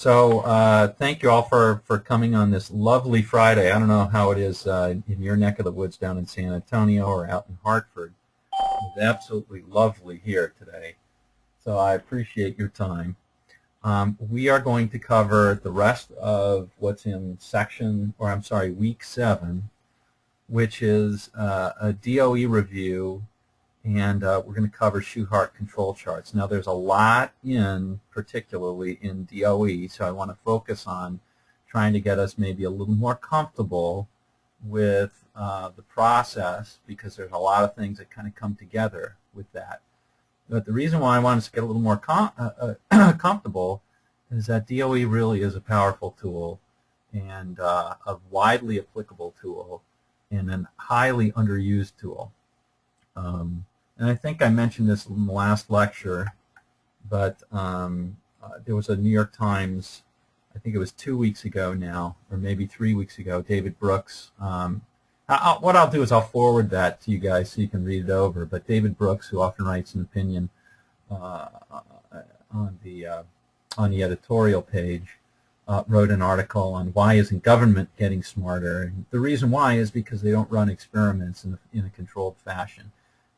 Thank you all for coming on this lovely Friday. I don't know how it is in your neck of the woods down in San Antonio or out in Hartford. It's absolutely lovely here today. So I appreciate your time. We are going to cover the rest of what's in week 7, which is a DOE review, and we're going to cover Shewhart control charts. Now, there's a lot particularly in DOE, so I want to focus on trying to get us maybe a little more comfortable with the process, because there's a lot of things that kind of come together with that. But the reason why I want us to get a little more comfortable is that DOE really is a powerful tool and a widely applicable tool and a highly underused tool. And I think I mentioned this in the last lecture, but there was a New York Times, I think it was 2 weeks ago now, or maybe 3 weeks ago, David Brooks. What I'll do is I'll forward that to you guys so you can read it over. But David Brooks, who often writes an opinion on the editorial page, wrote an article on why isn't government getting smarter. And the reason why is because they don't run experiments in a controlled fashion,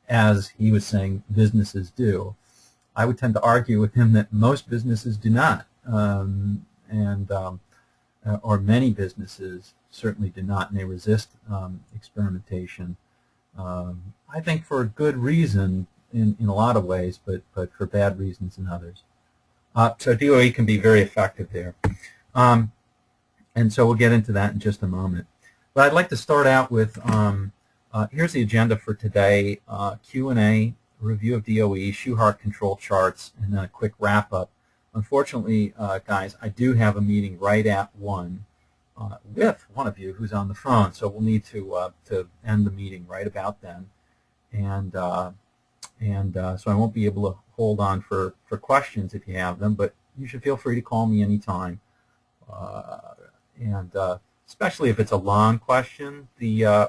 as he was saying businesses do. I would tend to argue with him that most businesses do not, or many businesses certainly do not, and they resist experimentation. I think for a good reason in a lot of ways, but for bad reasons in others. So DOE can be very effective there. And so we'll get into that in just a moment. But I'd like to start out with, here's the agenda for today, Q&A, review of DOE, Shewhart control charts, and then a quick wrap-up. Unfortunately, guys, I do have a meeting right at 1 with one of you who's on the phone, so we'll need to end the meeting right about then. And so I won't be able to hold on for questions if you have them, but you should feel free to call me anytime. Especially if it's a long question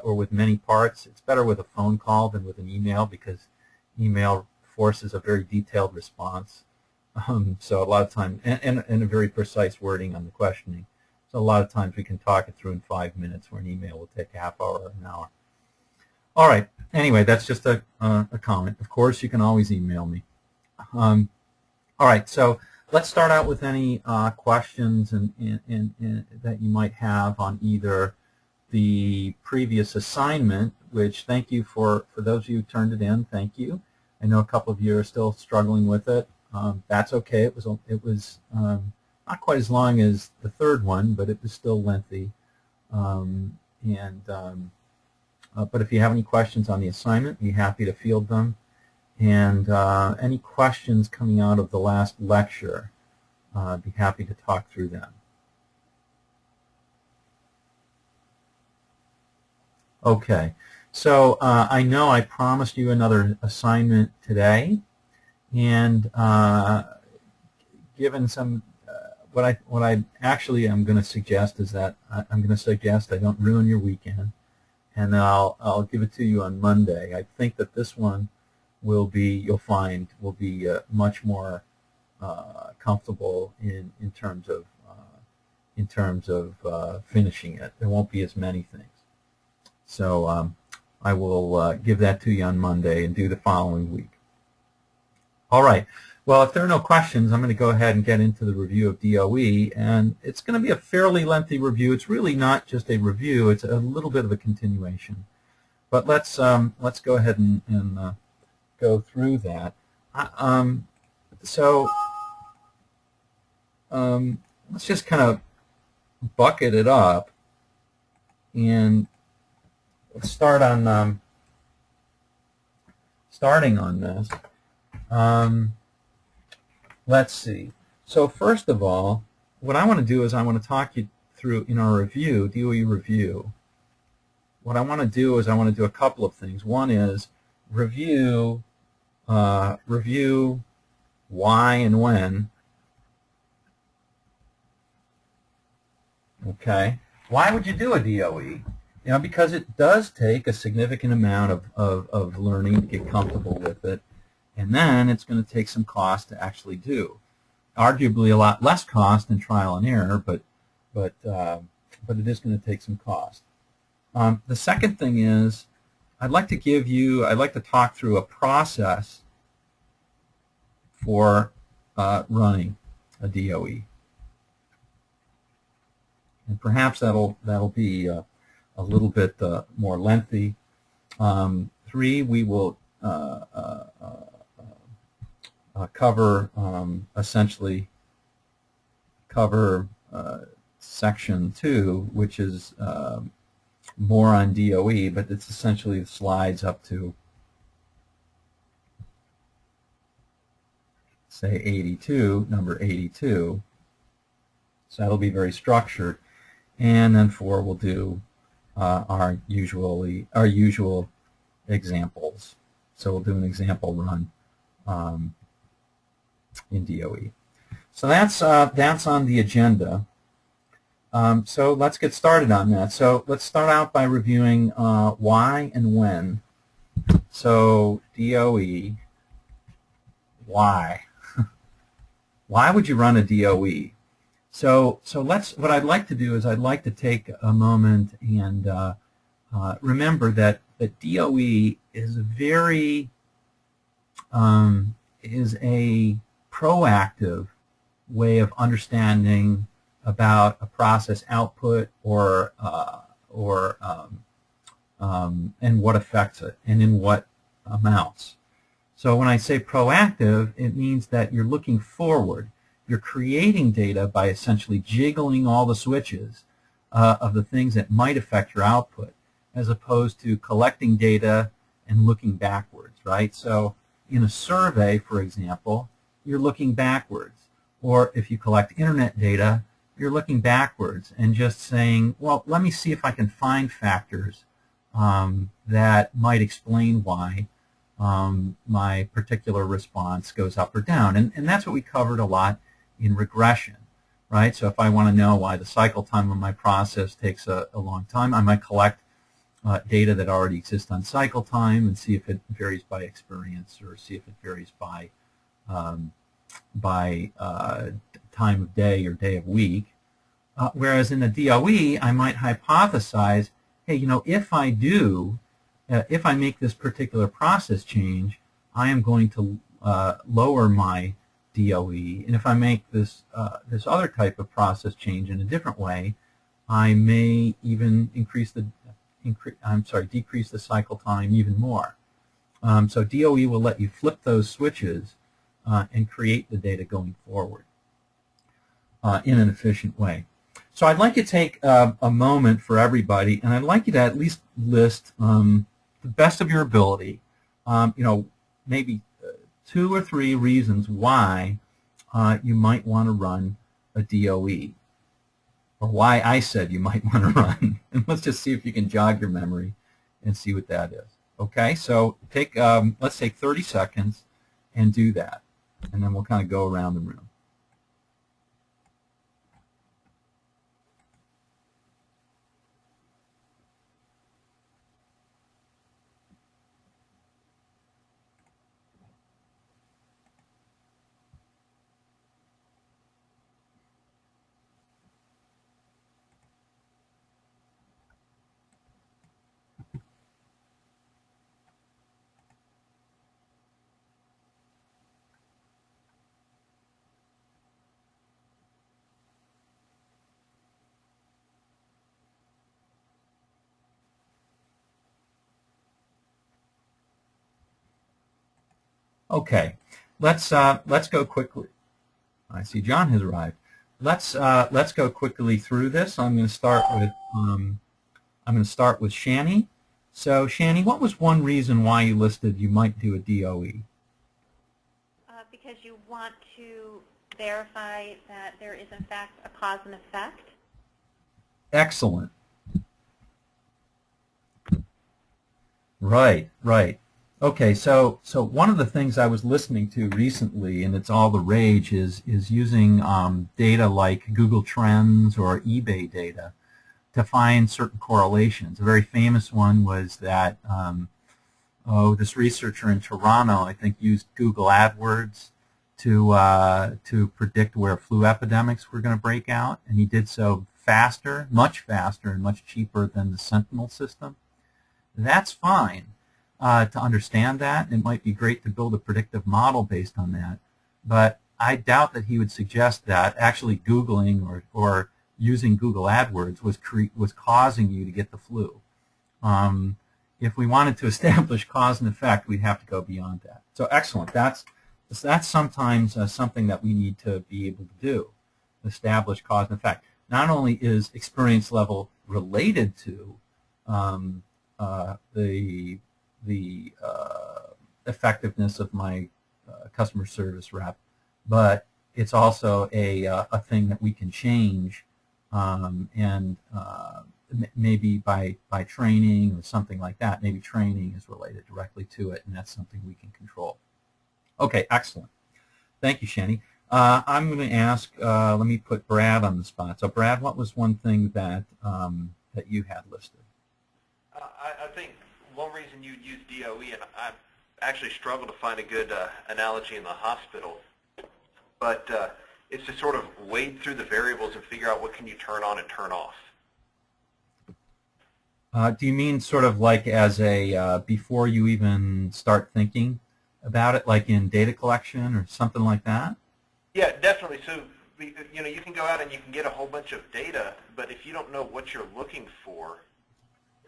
or with many parts, it's better with a phone call than with an email, because email forces a very detailed response. So a lot of times, and a very precise wording on the questioning. So a lot of times we can talk it through in 5 minutes, where an email will take a half hour or an hour. All right. Anyway, that's just a comment. Of course, you can always email me. All right. So let's start out with any questions that you might have on either the previous assignment, which thank you for those of you who turned it in. Thank you. I know a couple of you are still struggling with it. That's okay. It was not quite as long as the third one, but it was still lengthy. But if you have any questions on the assignment, be happy to field them. And any questions coming out of the last lecture, I'd be happy to talk through them. Okay, so I know I promised you another assignment today, and given some, what I actually am going to suggest is that I'm going to suggest I don't ruin your weekend, and I'll give it to you on Monday. I think that this one will be, you'll find, will be much more comfortable in terms of finishing it. There won't be as many things. So I will give that to you on Monday and do the following week. All right. Well, if there are no questions, I'm going to go ahead and get into the review of DOE, and it's going to be a fairly lengthy review. It's really not just a review; it's a little bit of a continuation. But let's go ahead and go through that. Let's just kind of bucket it up, and let's start on starting on this. Let's see. So first of all, what I want to do is I want to talk you through in our review, DOE review. What I want to do is I want to do a couple of things. One is review why and when. Okay. Why would you do a DOE? You know, because it does take a significant amount of learning to get comfortable with it, and then it's going to take some cost to actually do. arguably a lot less cost than trial and error, but it is going to take some cost. The second thing is, I'd like to talk through a process for running a DOE, and perhaps that'll be a little bit more lengthy. 3, we will essentially cover section 2, which is more on DOE, but it's essentially the slides up to, say, 82, number 82. So that'll be very structured. And then 4 will do our usual examples. So we'll do an example run in DOE. So that's on the agenda. So let's get started on that. So let's start out by reviewing why and when. So DOE, why? Why would you run a DOE? So what I'd like to do is I'd like to take a moment and remember that DOE is a proactive way of understanding about a process output and what affects it and in what amounts. So when I say proactive, it means that you're looking forward. You're creating data by essentially jiggling all the switches of the things that might affect your output, as opposed to collecting data and looking backwards, right? So in a survey, for example, you're looking backwards. Or if you collect internet data, you're looking backwards and just saying, well, let me see if I can find factors that might explain why my particular response goes up or down. And that's what we covered a lot in regression, right? So if I want to know why the cycle time of my process takes a long time, I might collect data that already exists on cycle time and see if it varies by experience or see if it varies by time of day or day of week. Whereas in a DOE, I might hypothesize, hey, if I make this particular process change, I am going to lower my DOE, and if I make this other type of process change in a different way, I may even decrease the cycle time even more. So DOE will let you flip those switches and create the data going forward in an efficient way. So I'd like to take a moment for everybody, and I'd like you to at least list the best of your ability, maybe 2 or 3 reasons why you might want to run a DOE, or why I said you might want to run. And let's just see if you can jog your memory and see what that is. Okay, so let's take 30 seconds and do that, and then we'll kind of go around the room. Okay, let's go quickly. I see John has arrived. Let's go quickly through this. I'm going to start with Shani. So Shani, what was one reason why you listed you might do a DOE? Because you want to verify that there is in fact a cause and effect. Excellent. Right. Okay, so one of the things I was listening to recently, and it's all the rage, is using data like Google Trends or eBay data to find certain correlations. A very famous one was that this researcher in Toronto, I think, used Google AdWords to predict where flu epidemics were going to break out, and he did so faster, and much cheaper than the Sentinel system. That's fine to understand that. It might be great to build a predictive model based on that, but I doubt that he would suggest that actually Googling or using Google AdWords was causing you to get the flu. If we wanted to establish cause and effect, we'd have to go beyond that. So excellent. That's sometimes something that we need to be able to do, establish cause and effect. Not only is experience level related to the effectiveness of my customer service rep, but it's also a thing that we can change, and maybe by training or something like that. Maybe training is related directly to it, and that's something we can control. Okay, excellent. Thank you, Shani. I'm going to ask, let me put Brad on the spot. So Brad, what was one thing that that you had listed? I think one reason you use DOE, and I've actually struggled to find a good analogy in the hospital, but it's to sort of wade through the variables and figure out what can you turn on and turn off. Do you mean sort of like as a before you even start thinking about it, like in data collection or something like that? Yeah, definitely. So, you know, you can go out and you can get a whole bunch of data, but if you don't know what you're looking for,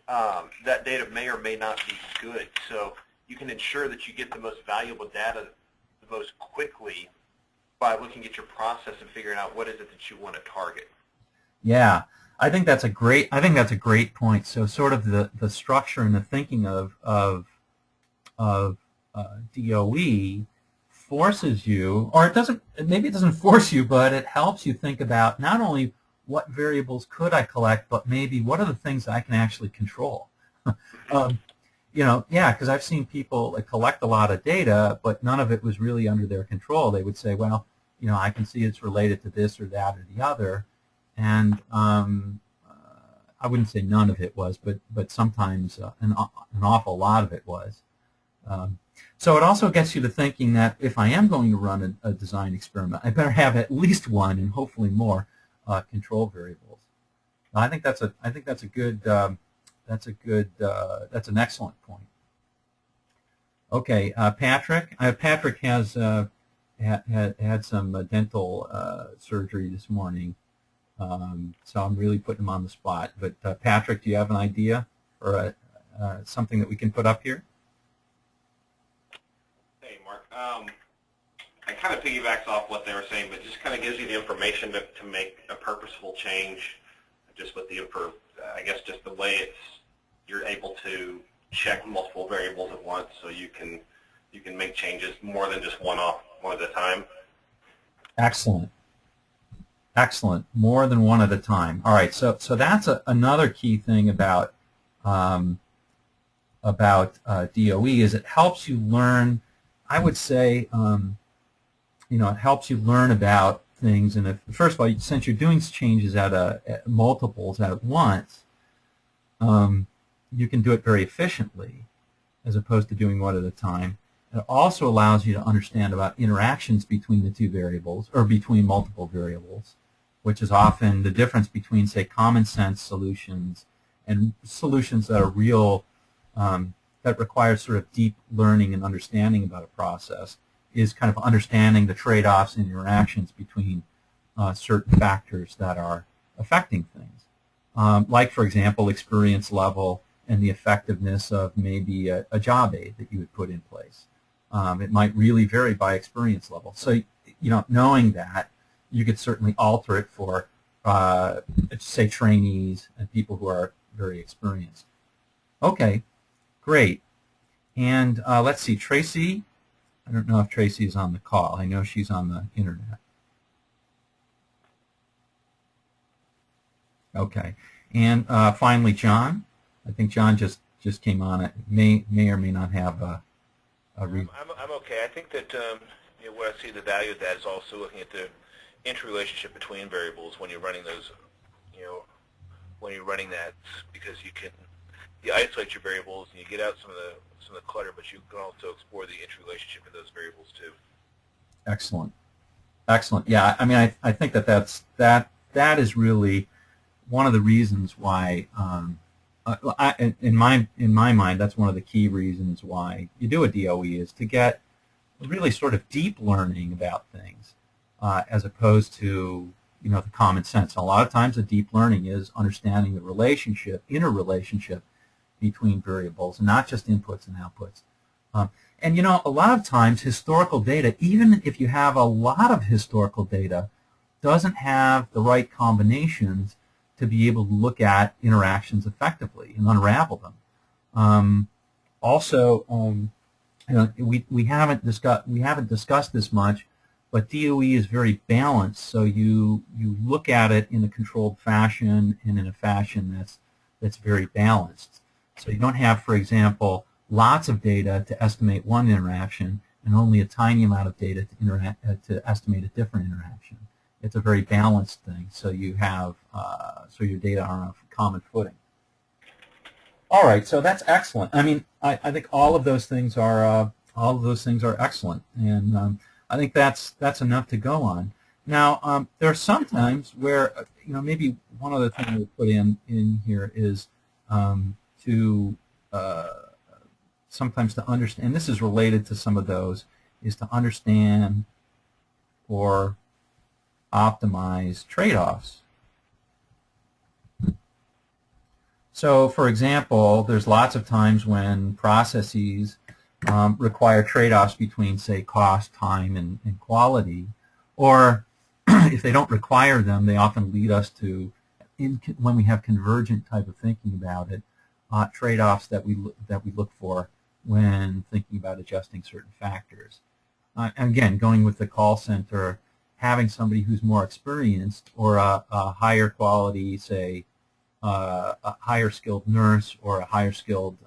that data may or may not be good. So you can ensure that you get the most valuable data the most quickly by looking at your process and figuring out what is it that you want to target. Yeah, I think that's a great point. So sort of the structure and the thinking of DOE forces you, or maybe it doesn't force you, but it helps you think about not only what variables could I collect, but maybe what are the things I can actually control. You know, yeah, because I've seen people collect a lot of data, but none of it was really under their control. They would say, well, you know, I can see it's related to this or that or the other, and I wouldn't say none of it was, but sometimes an awful lot of it was. So it also gets you to thinking that if I am going to run a design experiment, I better have at least one and hopefully more control variables. I think that's an excellent point. Okay, Patrick. Patrick has had some dental surgery this morning, so I'm really putting him on the spot. But Patrick, do you have an idea or something that we can put up here? Hey, Mark. It kind of piggybacks off what they were saying, but just kind of gives you the information to make a purposeful change, just with the I guess just the way you're able to check multiple variables at once, so you can make changes more than just one at a time. Excellent. Excellent. More than one at a time. All right. So that's another key thing about DOE is it helps you learn. I would say, you know, it helps you learn about things. And first of all, since you're doing changes at multiples at once, you can do it very efficiently, as opposed to doing one at a time. It also allows you to understand about interactions between the two variables, or between multiple variables, which is often the difference between, say, common sense solutions and solutions that are real, that require sort of deep learning and understanding about a process, is kind of understanding the trade-offs and interactions between certain factors that are affecting things. Like, for example, experience level and the effectiveness of maybe a job aid that you would put in place. It might really vary by experience level. So, you know, knowing that, you could certainly alter it for, say, trainees and people who are very experienced. Okay, great. And let's see, Tracy. I don't know if Tracy is on the call. I know she's on the internet. Okay. And finally, John. I think John just came on. It may or may not have a reason. I'm okay. I think that you know, where I see the value of that is also looking at the interrelationship between variables when you're running those, you know, when you're running that, because you isolate your variables and you get out some of the clutter, but you can also explore the interrelationship of those variables too. Excellent. Excellent. Yeah, I mean, I think that is really one of the reasons why, in my mind, that's one of the key reasons why you do a DOE, is to get really sort of deep learning about things, as opposed to the common sense. A lot of times, the deep learning is understanding the interrelationship between variables, and not just inputs and outputs. And a lot of times historical data, even if you have a lot of historical data, doesn't have the right combinations to be able to look at interactions effectively and unravel them. Also, we haven't discussed this much, but DOE is very balanced. So you look at it in a controlled fashion and in a fashion that's very balanced. So you don't have, for example, lots of data to estimate one interaction and only a tiny amount of data to estimate a different interaction. It's a very balanced thing, so you have so your data are on a common footing. All right, so that's excellent. I mean, I think all of those things are excellent, and I think that's enough to go on. Now, there are some times where maybe one other thing I would put in here is to sometimes to understand, and this is related to some of those, is to understand or optimize trade-offs. So, for example, there's lots of times when processes require trade-offs between, say, cost, time, and quality, or if they don't require them, they often lead us to, when we have convergent type of thinking about it, trade-offs that we look for when thinking about adjusting certain factors. And again, going with the call center, having somebody who's more experienced, or a higher quality, say, a higher skilled nurse or a higher skilled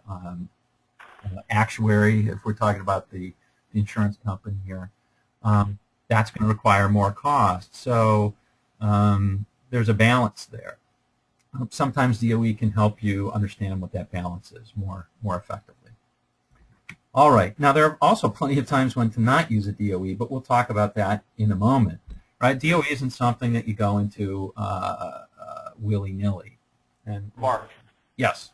actuary, if we're talking about the insurance company here, that's going to require more cost. So there's a balance there. Sometimes DOE can help you understand what that balance is more effectively. All right. Now, there are also plenty of times when to not use a DOE, but we'll talk about that in a moment. Right? DOE isn't something that you go into willy-nilly. And Mark. Yes.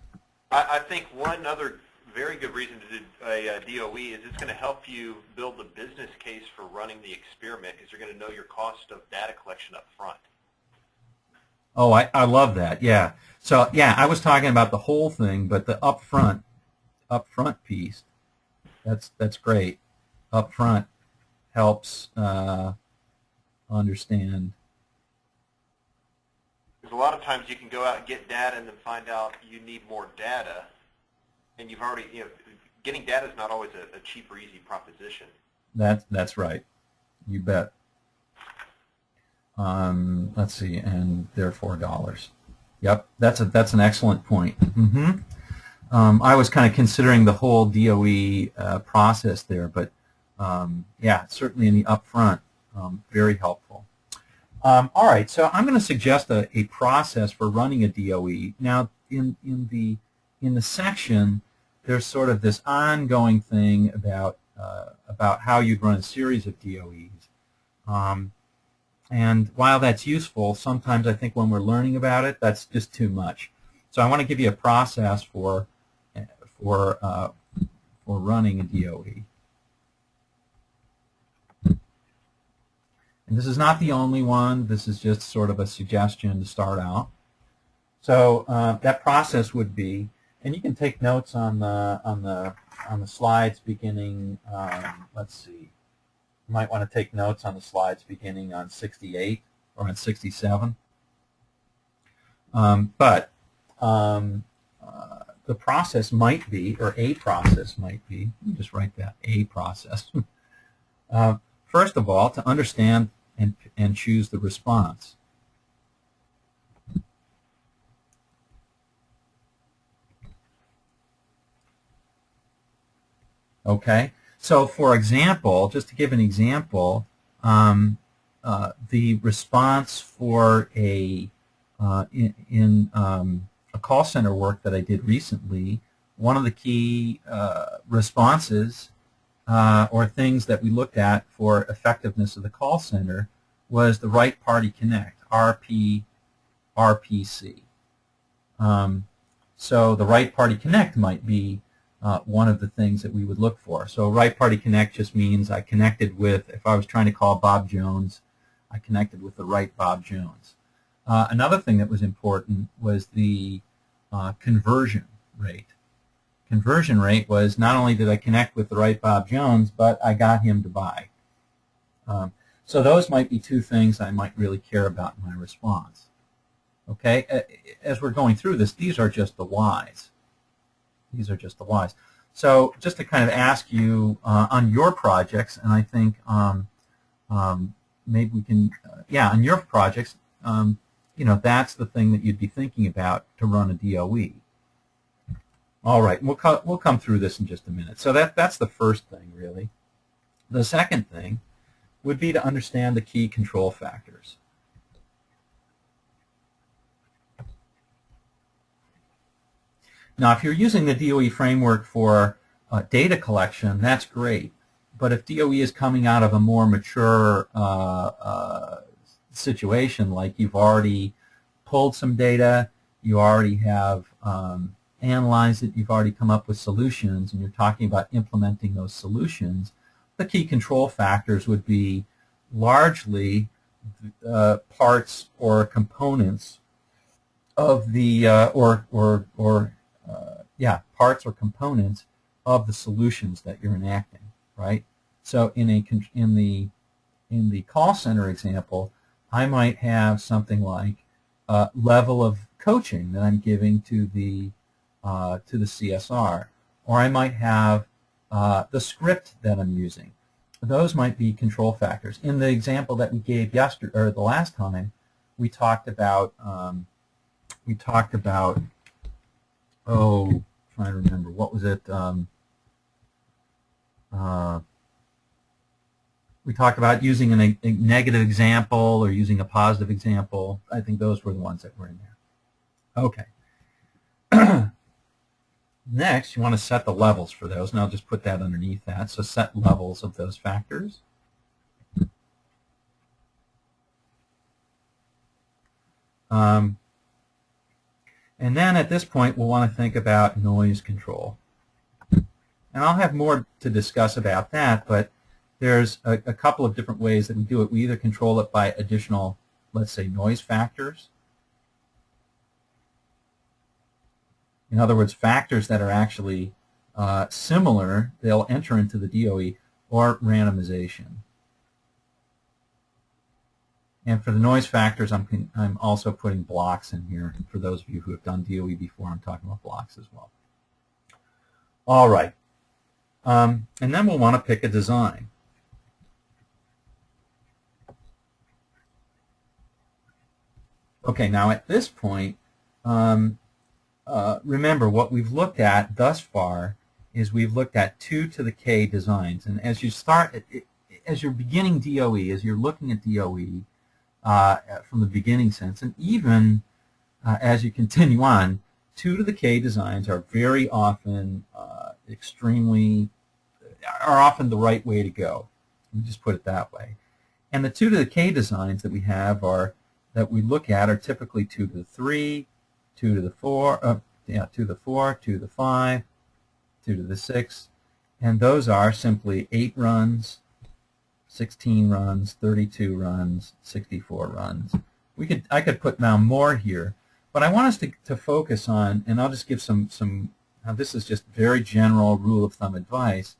I think one other very good reason to do a DOE is it's going to help you build the business case for running the experiment, because you're going to know your cost of data collection up front. Oh, I love that. Yeah. So yeah, I was talking about the whole thing, but the upfront piece, that's great. Upfront helps understand. Because a lot of times you can go out and get data and then find out you need more data, and you've already, getting data is not always a cheap or easy proposition. That's right. You bet. Let's see, and they're $4. Yep, that's an excellent point. Mm-hmm. I was kind of considering the whole DOE process there, but yeah, certainly in the upfront, very helpful. All right, so I'm going to suggest a process for running a DOE. Now, in the section, there's sort of this ongoing thing about how you'd run a series of DOEs. And while that's useful, sometimes I think when we're learning about it, that's just too much. So I want to give you a process for running a DOE. And this is not the only one. This is just sort of a suggestion to start out. So that process would be, and you can take notes on the slides beginning. Let's see. You might want to take notes on the slides beginning on 68 or on 67. But the process might be, or a process might be, let me just write that, a process. First of all, to understand and choose the response. Okay? So, for example, just to give an example, the response for a call center work that I did recently, one of the key responses or things that we looked at for effectiveness of the call center was the right party connect, RPC. So the right party connect might be one of the things that we would look for. So right party connect just means I connected with, if I was trying to call Bob Jones, I connected with the right Bob Jones. Another thing that was important was the conversion rate. Conversion rate was not only did I connect with the right Bob Jones, but I got him to buy. So those might be two things I might really care about in my response. Okay, as we're going through this, these are just the whys. These are just the whys. So just to kind of ask you on your projects, and I think maybe we can, on your projects, that's the thing that you'd be thinking about to run a DOE. All right, we'll come through this in just a minute. So that's the first thing, really. The second thing would be to understand the key control factors. Now, if you're using the DOE framework for data collection, that's great. But if DOE is coming out of a more mature situation, like you've already pulled some data, you already have analyzed it, you've already come up with solutions, and you're talking about implementing those solutions, the key control factors would be largely parts or components of the parts or components of the solutions that you're enacting, right? So in the call center example, I might have something like level of coaching that I'm giving to the CSR, or I might have the script that I'm using. Those might be control factors. In the example that we gave yesterday or the last time, we talked about trying to remember, what was it? We talked about using a negative example or using a positive example. I think those were the ones that were in there. Okay. Next, you want to set the levels for those, and I'll just put that underneath that. So set levels of those factors. And then at this point, we'll want to think about noise control. And I'll have more to discuss about that, but there's a couple of different ways that we do it. We either control it by additional, let's say, noise factors. In other words, factors that are actually similar, they'll enter into the DOE, or randomization. And for the noise factors, I'm also putting blocks in here. For those of you who have done DOE before, I'm talking about blocks as well. All right. And then we'll want to pick a design. Okay, now at this point, remember what we've looked at thus far is we've looked at 2 to the K designs. And as you start, as you're beginning DOE, as you're looking at DOE, from the beginning sense, and even as you continue on, 2 to the K designs are very often often the right way to go. Let me just put it that way. And the 2 to the K designs that we have that we look at are typically 2 to the 3, 2 to the 4, 2 to the 4, 2 to the 5, 2 to the 6, and those are simply 8 runs, 16 runs, 32 runs, 64 runs. I could put down more here, but I want us to focus on, and I'll just give some now this is just very general rule of thumb advice.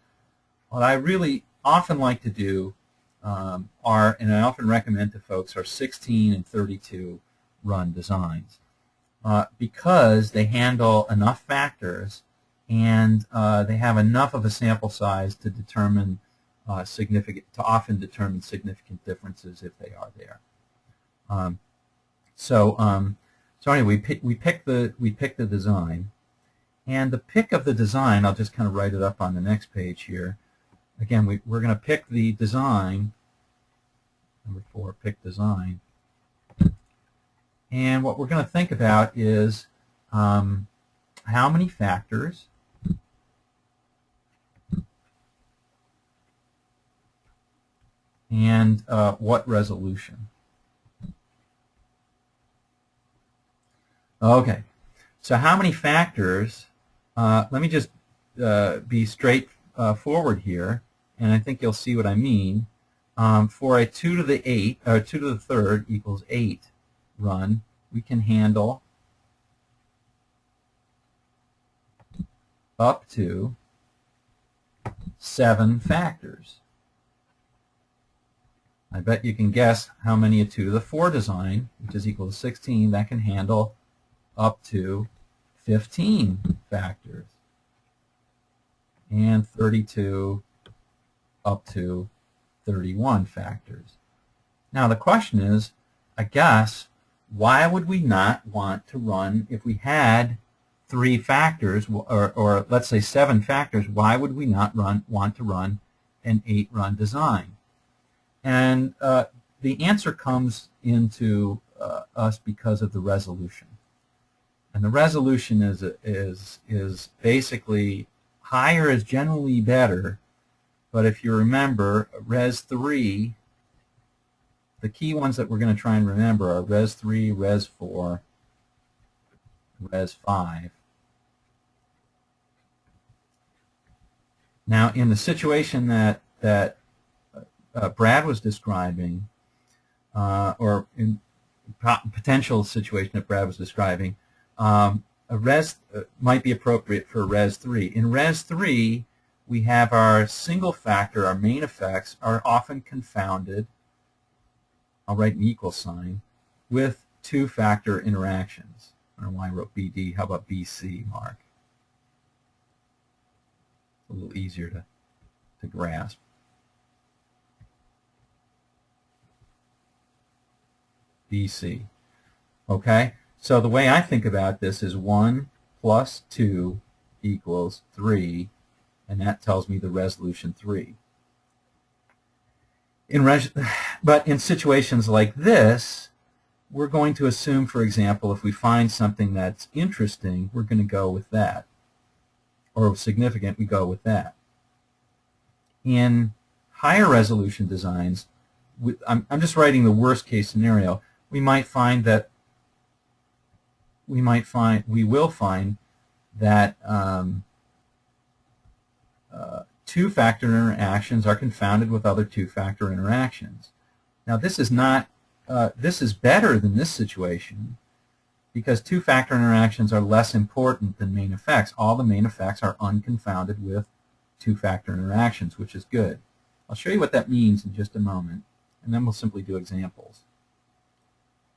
What I really often like to do and I often recommend to folks, are 16 and 32 run designs because they handle enough factors and they have enough of a sample size to determine often determine significant differences if they are there. So anyway, we pick the design, and the pick of the design, I'll just kind of write it up on the next page here. Again, we're going to pick the design. Number 4, pick design. And what we're going to think about is how many factors and what resolution. Okay, so how many factors? Let me just be straightforward here, and I think you'll see what I mean. For a 2 to the 8, or 2 to the third equals 8 run, we can handle up to 7 factors. I bet you can guess how many a 2 to the 4 design, which is equal to 16, that can handle up to 15 factors. And 32 up to 31 factors. Now the question is, I guess, why would we not want to run, if we had 3 factors, or let's say 7 factors, why would we not want to run an 8-run design? And the answer comes into us because of the resolution. And the resolution is basically higher is generally better, but if you remember, Res 3, the key ones that we're going to try and remember are Res 3, Res 4, Res 5. Now, in the situation that Brad was describing, or in potential situation that Brad was describing, a Res might be appropriate for Res 3. In Res 3, we have our single factor, our main effects, are often confounded, I'll write an equal sign, with 2-factor interactions. I don't know why I wrote BD. How about BC, Mark? A little easier to grasp. BC. Okay? So the way I think about this is 1 plus 2 equals 3, and that tells me the resolution 3. But in situations like this, we're going to assume, for example, if we find something that's interesting, we're going to go with that. Or significant, we go with that. In higher resolution designs, I'm just writing the worst case scenario, we will find that 2-factor interactions are confounded with other 2-factor interactions. Now this is not, this is better than this situation because 2-factor interactions are less important than main effects. All the main effects are unconfounded with 2-factor interactions, which is good. I'll show you what that means in just a moment, and then we'll simply do examples.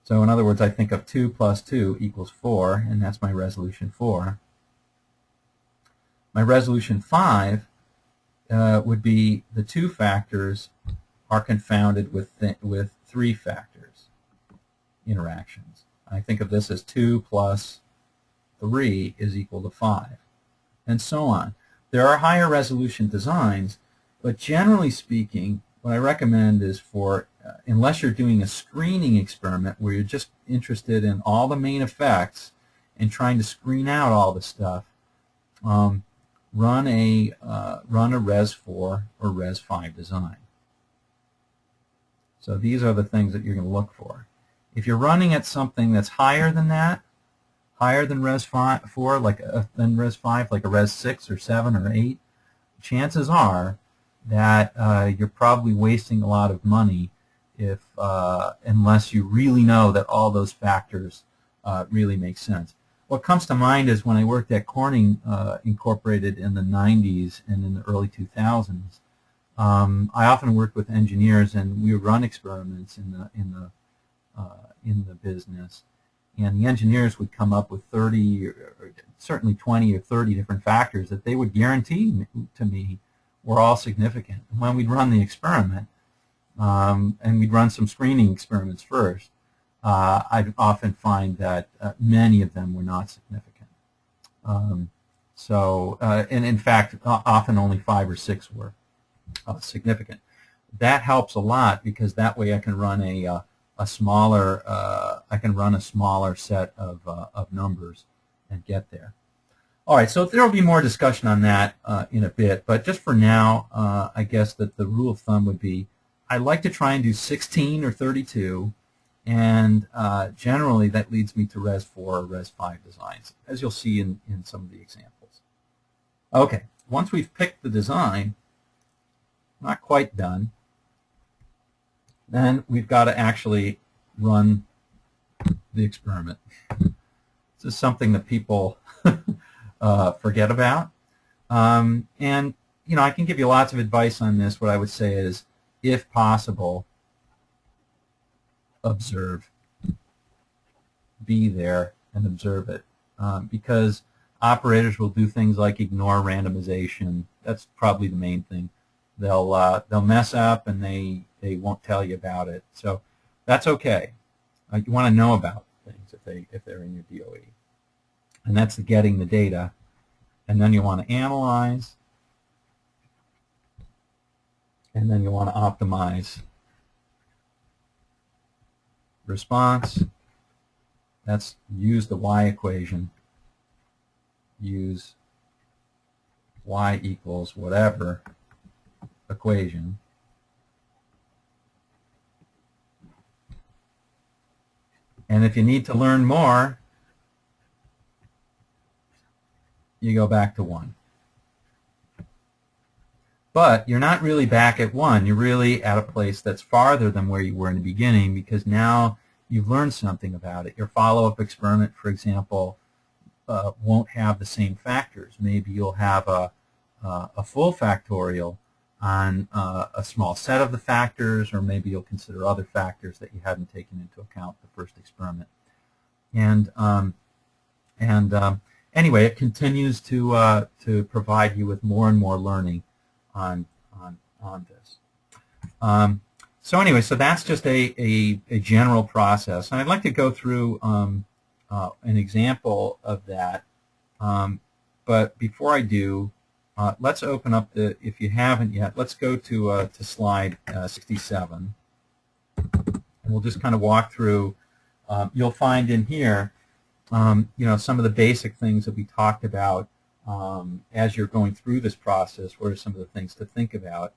So in other words, I think of 2 plus 2 equals 4, and that's my resolution 4. My resolution 5 would be the 2 factors are confounded with 3 factors interactions. I think of this as 2 plus 3 is equal to 5, and so on. There are higher resolution designs, but generally speaking, what I recommend is for, unless you're doing a screening experiment where you're just interested in all the main effects and trying to screen out all the stuff, run a Res 4 or Res 5 design. So these are the things that you're going to look for. If you're running at something that's higher than that, higher than Res 4, than Res 5, like a Res 6 or 7 or 8, chances are that you're probably wasting a lot of money if unless you really know that all those factors really make sense. What comes to mind is when I worked at Corning Incorporated in the 90s and in the early 2000s, I often worked with engineers, and we would run experiments in the business, and the engineers would come up with 30, or certainly 20 or 30 different factors that they would guarantee to me were all significant. And when we'd run the experiment, and we'd run some screening experiments first, I'd often find that many of them were not significant. And in fact, often only 5 or 6 were significant. That helps a lot because that way I can run a smaller set of numbers and get there. All right, so there will be more discussion on that in a bit, but just for now, I guess that the rule of thumb would be I like to try and do 16 or 32, and generally that leads me to Res 4 or Res 5 designs, as you'll see in some of the examples. Okay, once we've picked the design, not quite done, then we've got to actually run the experiment. This is something that people forget about. And, you know, I can give you lots of advice on this. What I would say is, if possible, observe. Be there and observe it. Because operators will do things like ignore randomization. That's probably the main thing. They'll mess up and they won't tell you about it. So that's okay. You want to know about things if they're in your DOE. And that's the getting the data. And then you want to analyze. And then you want to optimize response. That's use the Y equation. Use Y equals whatever equation. And if you need to learn more, you go back to 1. But you're not really back at 1. You're really at a place that's farther than where you were in the beginning, because now you've learned something about it. Your follow-up experiment, for example, won't have the same factors. Maybe you'll have a full factorial on a small set of the factors, or maybe you'll consider other factors that you hadn't taken into account the first experiment. And anyway, it continues to provide you with more and more learning on this. So anyway, so that's just a general process, and I'd like to go through an example of that. But before I do, let's open up the, if you haven't yet, let's go to slide 67. And we'll just kind of walk through. You'll find in here, you know, some of the basic things that we talked about as you're going through this process. What are some of the things to think about?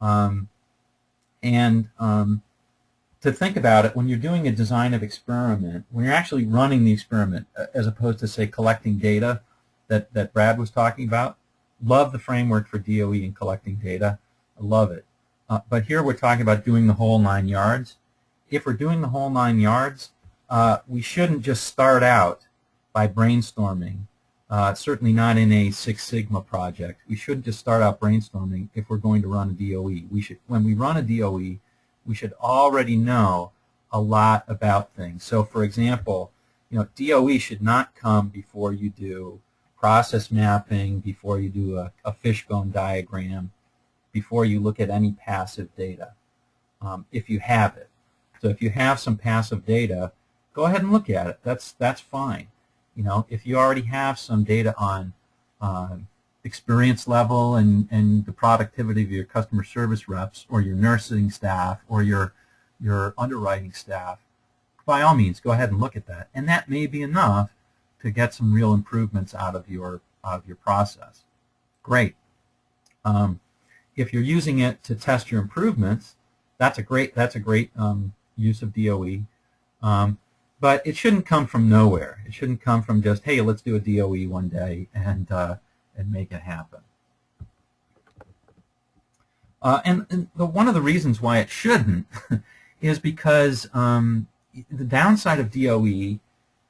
To think about it, when you're doing a design of experiment, when you're actually running the experiment, as opposed to, say, collecting data that Brad was talking about, love the framework for DOE and collecting data. I love it. But here we're talking about doing the whole 9 yards. If we're doing the whole 9 yards, we shouldn't just start out by brainstorming. Certainly not in a Six Sigma project. We shouldn't just start out brainstorming if we're going to run a DOE. We should, when we run a DOE, we should already know a lot about things. So, for example, you know, DOE should not come before you do process mapping, before you do a fishbone diagram, before you look at any passive data, if you have it. So if you have some passive data, go ahead and look at it. That's fine. You know, if you already have some data on experience level and the productivity of your customer service reps or your nursing staff or your underwriting staff, by all means, go ahead and look at that. And that may be enough to get some real improvements out of your process. Great. If you're using it to test your improvements, that's a great use of DOE. But it shouldn't come from nowhere. It shouldn't come from just, hey, let's do a DOE one day and make it happen. One of the reasons why it shouldn't is because the downside of DOE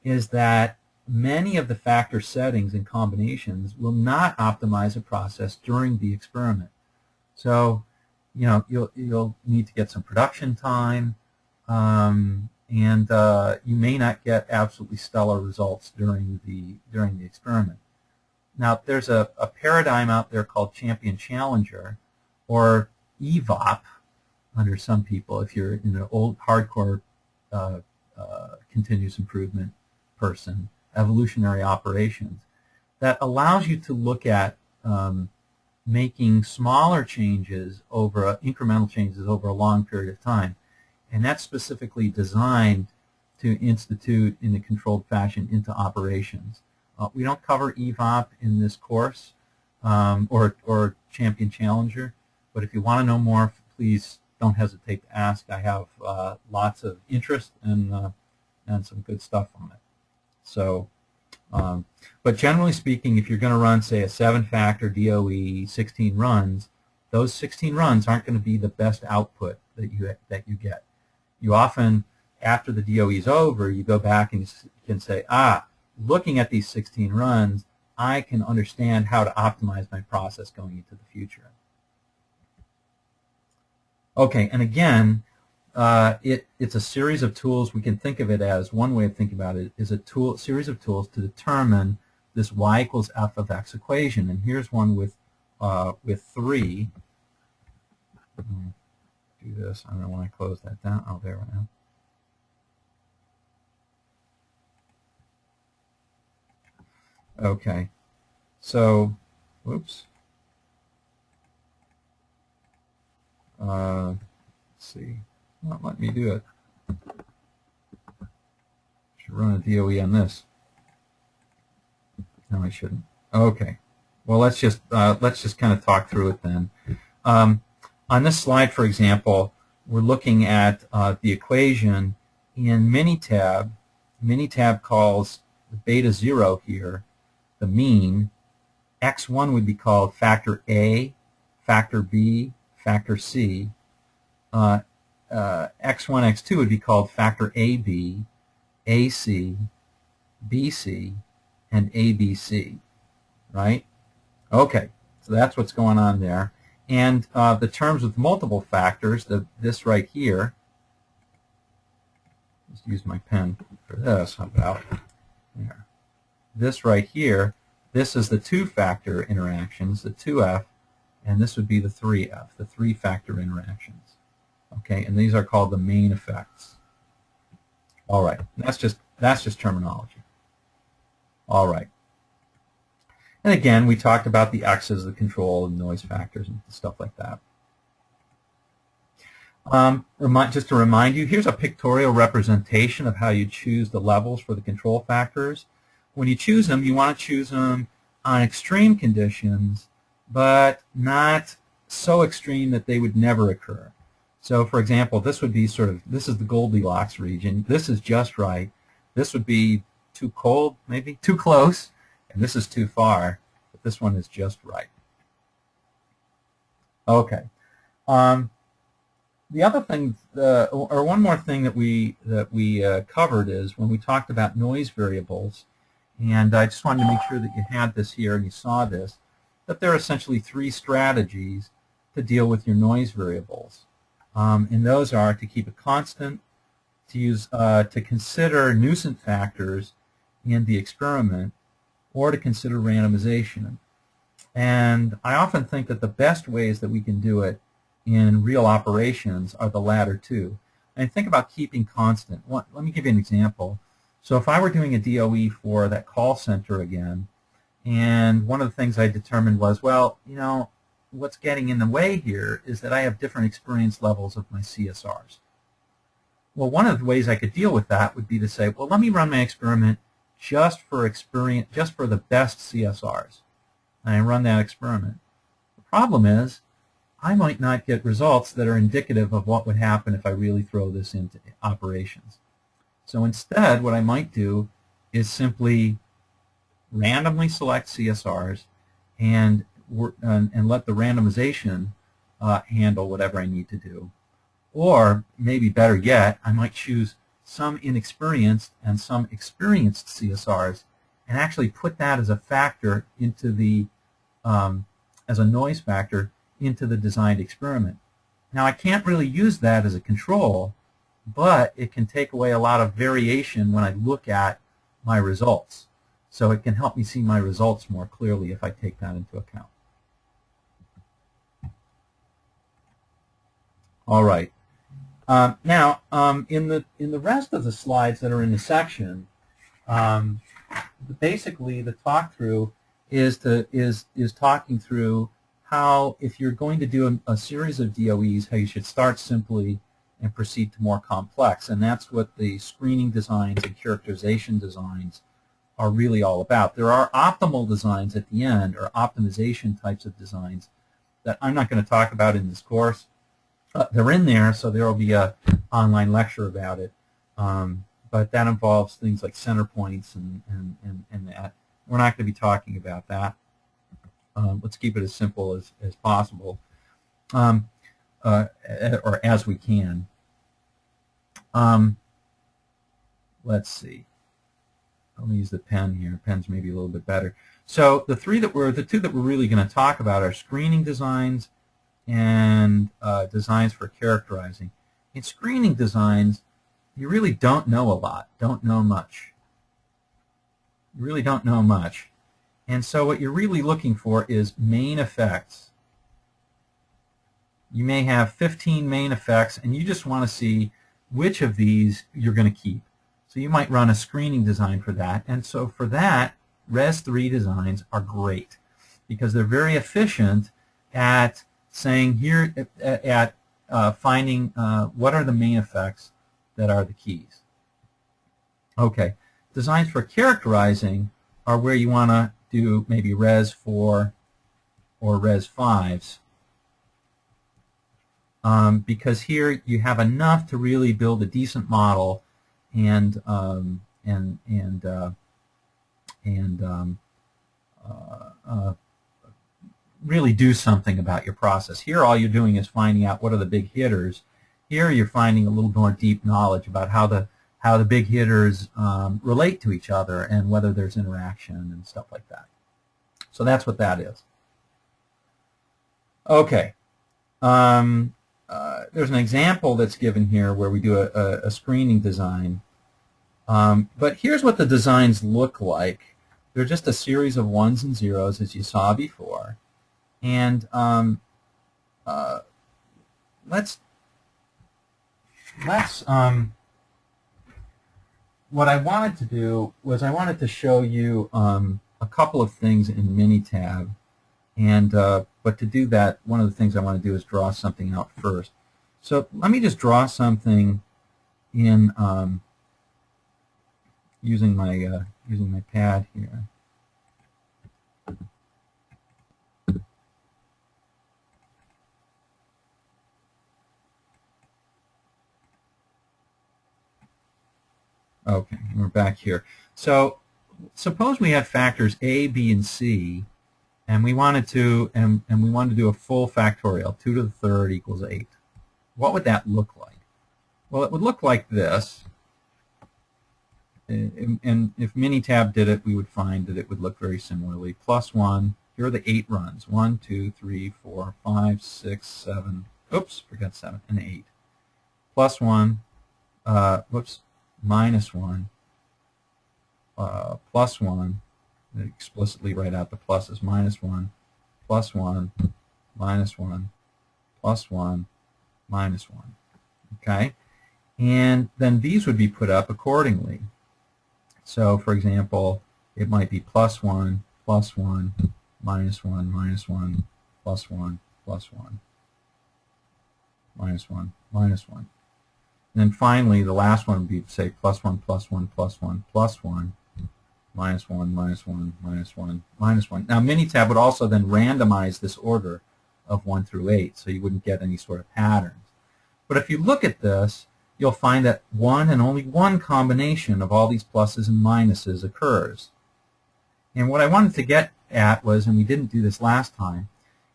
is that many of the factor settings and combinations will not optimize a process during the experiment. So, you know, you'll need to get some production time, and you may not get absolutely stellar results during the experiment. Now, there's a paradigm out there called champion challenger, or EVOP, under some people, if you're an old hardcore continuous improvement person, evolutionary operations, that allows you to look at making smaller changes over incremental changes over a long period of time, and that's specifically designed to institute in a controlled fashion into operations. We don't cover EVOP in this course or champion challenger, but if you want to know more, please don't hesitate to ask. I have lots of interest and some good stuff on it. So, but generally speaking, if you're going to run, say, a 7-factor DOE, 16 runs, those 16 runs aren't going to be the best output that you get. You often, after the DOE is over, you go back and you can say, looking at these 16 runs, I can understand how to optimize my process going into the future. Okay, and again, it's a series of tools. We can think of it as, one way of thinking about it is a series of tools to determine this y equals f of x equation. And here's one with 3. Do this. I don't know when I close that down. Oh, there we go. Okay, so, whoops. Let's see. Not let me do it. Should run a DOE on this. No, I shouldn't. Okay. Well, let's just kind of talk through it then. On this slide, for example, we're looking at the equation in Minitab. Minitab calls beta 0 here the mean. X1 would be called factor A, factor B, factor C. X1, X2 would be called factor AB, AC, BC, and ABC, right? Okay, so that's what's going on there. And the terms with multiple factors, this right here, let's use my pen for this, how about there. This right here, this is the 2-factor interactions, the 2F, and this would be the 3F, the 3-factor interactions. Okay, and these are called the main effects. All right, that's just terminology. All right. And again, we talked about the X's, the control, and noise factors, and stuff like that. Just to remind you, here's a pictorial representation of how you choose the levels for the control factors. When you choose them, you want to choose them on extreme conditions, but not so extreme that they would never occur. So, for example, this would be this is the Goldilocks region. This is just right. This would be too cold, maybe, too close, and this is too far, but this one is just right. Okay. The other thing, or one more thing that we covered is when we talked about noise variables, and I just wanted to make sure that you had this here and you saw this, that there are essentially 3 strategies to deal with your noise variables. And those are to keep it constant, to consider nuisance factors in the experiment, or to consider randomization. And I often think that the best ways that we can do it in real operations are the latter 2. And think about keeping constant. Let me give you an example. So if I were doing a DOE for that call center again, and one of the things I determined was, well, you know, what's getting in the way here is that I have different experience levels of my CSRs. Well, one of the ways I could deal with that would be to say, well, let me run my experiment just for the best CSRs. And I run that experiment. The problem is, I might not get results that are indicative of what would happen if I really throw this into operations. So instead, what I might do is simply randomly select CSRs and let the randomization handle whatever I need to do. Or maybe better yet, I might choose some inexperienced and some experienced CSRs and actually put that as a factor into the, as a noise factor into the designed experiment. Now I can't really use that as a control, but it can take away a lot of variation when I look at my results. So it can help me see my results more clearly if I take that into account. All right. Now, in the rest of the slides that are in the section, basically the talk through is talking through how, if you're going to do a series of DOEs, how you should start simply and proceed to more complex, and that's what the screening designs and characterization designs are really all about. There are optimal designs at the end, or optimization types of designs, that I'm not going to talk about in this course. they're in there, so there will be a online lecture about it. But that involves things like center points and that. We're not going to be talking about that. Let's keep it as simple as possible, or as we can. Let's see. Let me use the pen here. Pen's maybe a little bit better. So the two that we're really going to talk about are screening designs and designs for characterizing. In screening designs, you really don't know a lot, don't know much. You really don't know much. And so what you're really looking for is main effects. You may have 15 main effects, and you just want to see which of these you're going to keep. So you might run a screening design for that. And so for that, Res 3 designs are great because they're very efficient at saying here, at finding what are the main effects that are the keys. Okay, designs for characterizing are where you want to do maybe Res 4 or Res 5s. Because here you have enough to really build a decent model and really do something about your process. Here all you're doing is finding out what are the big hitters. Here you're finding a little more deep knowledge about how the big hitters relate to each other and whether there's interaction and stuff like that. So that's what that is. Okay. There's an example that's given here where we do a screening design. But here's what the designs look like. They're just a series of ones and zeros, as you saw before. And what I wanted to do was I wanted to show you a couple of things in Minitab. And but to do that, one of the things I want to do is draw something out first. So let me just draw something in using my pad here. Okay, we're back here. So suppose we have factors A, B, and C. And we wanted to do a full factorial. 2 to the third equals 8. What would that look like? Well, it would look like this. And if Minitab did it, we would find that it would look very similarly. Plus 1. Here are the 8 runs. 1, 2, 3, 4, 5, 6, 7. Oops, forgot 7 and 8. Plus 1. Whoops. Minus 1. Plus 1. Explicitly write out the pluses. Minus 1, plus 1, minus 1, plus 1, minus 1. Okay? And then these would be put up accordingly. So, for example, it might be plus 1, minus 1, minus 1, plus 1, plus 1, minus 1, minus 1. And then finally, the last one would be, say, plus 1, plus 1, plus 1, plus 1, minus 1, minus 1, minus 1, minus 1. Now, Minitab would also then randomize this order of 1 through 8, so you wouldn't get any sort of patterns. But if you look at this, you'll find that one and only one combination of all these pluses and minuses occurs. And what I wanted to get at was, and we didn't do this last time,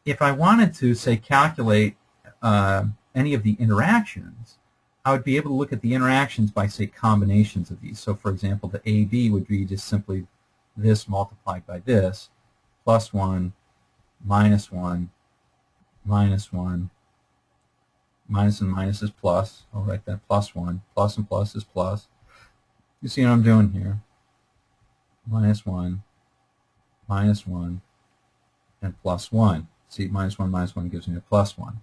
if I wanted to, say, calculate any of the interactions, I would be able to look at the interactions by, say, combinations of these. So, for example, the AB would be just simply this multiplied by this, plus 1, minus 1, minus 1, minus and minus is plus. I'll write that plus 1. Plus and plus is plus. You see what I'm doing here? Minus 1, and plus 1. See, minus 1 gives me a plus 1.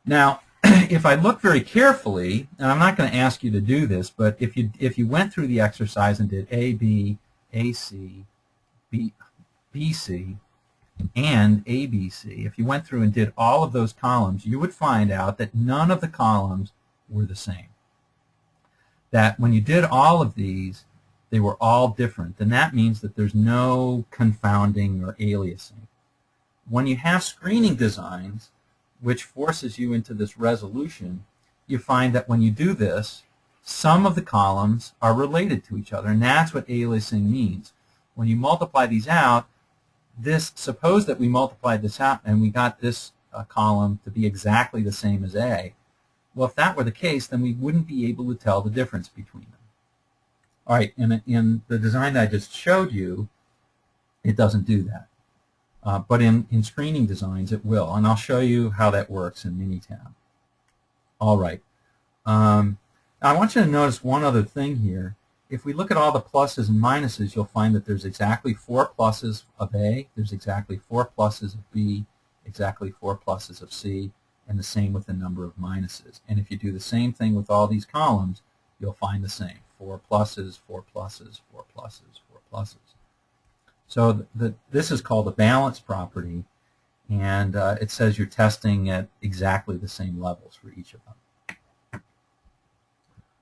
Now, if I look very carefully, and I'm not going to ask you to do this, but if you went through the exercise and did AB, AC, BC, and ABC, if you went through and did all of those columns, you would find out that none of the columns were the same. That when you did all of these, they were all different, and that means that there's no confounding or aliasing. When you have screening designs, which forces you into this resolution, you find that when you do this, some of the columns are related to each other, and that's what aliasing means. When you multiply these out, suppose that we multiplied this out and we got this column to be exactly the same as A. Well, if that were the case, then we wouldn't be able to tell the difference between them. All right, in the design that I just showed you, it doesn't do that. But in screening designs, it will, and I'll show you how that works in Minitab. All right. I want you to notice one other thing here. If we look at all the pluses and minuses, you'll find that there's exactly 4 pluses of A, there's exactly 4 pluses of B, exactly 4 pluses of C, and the same with the number of minuses. And if you do the same thing with all these columns, you'll find the same. 4 pluses, 4 pluses, 4 pluses, 4 pluses. So this is called a balance property, and it says you're testing at exactly the same levels for each of them.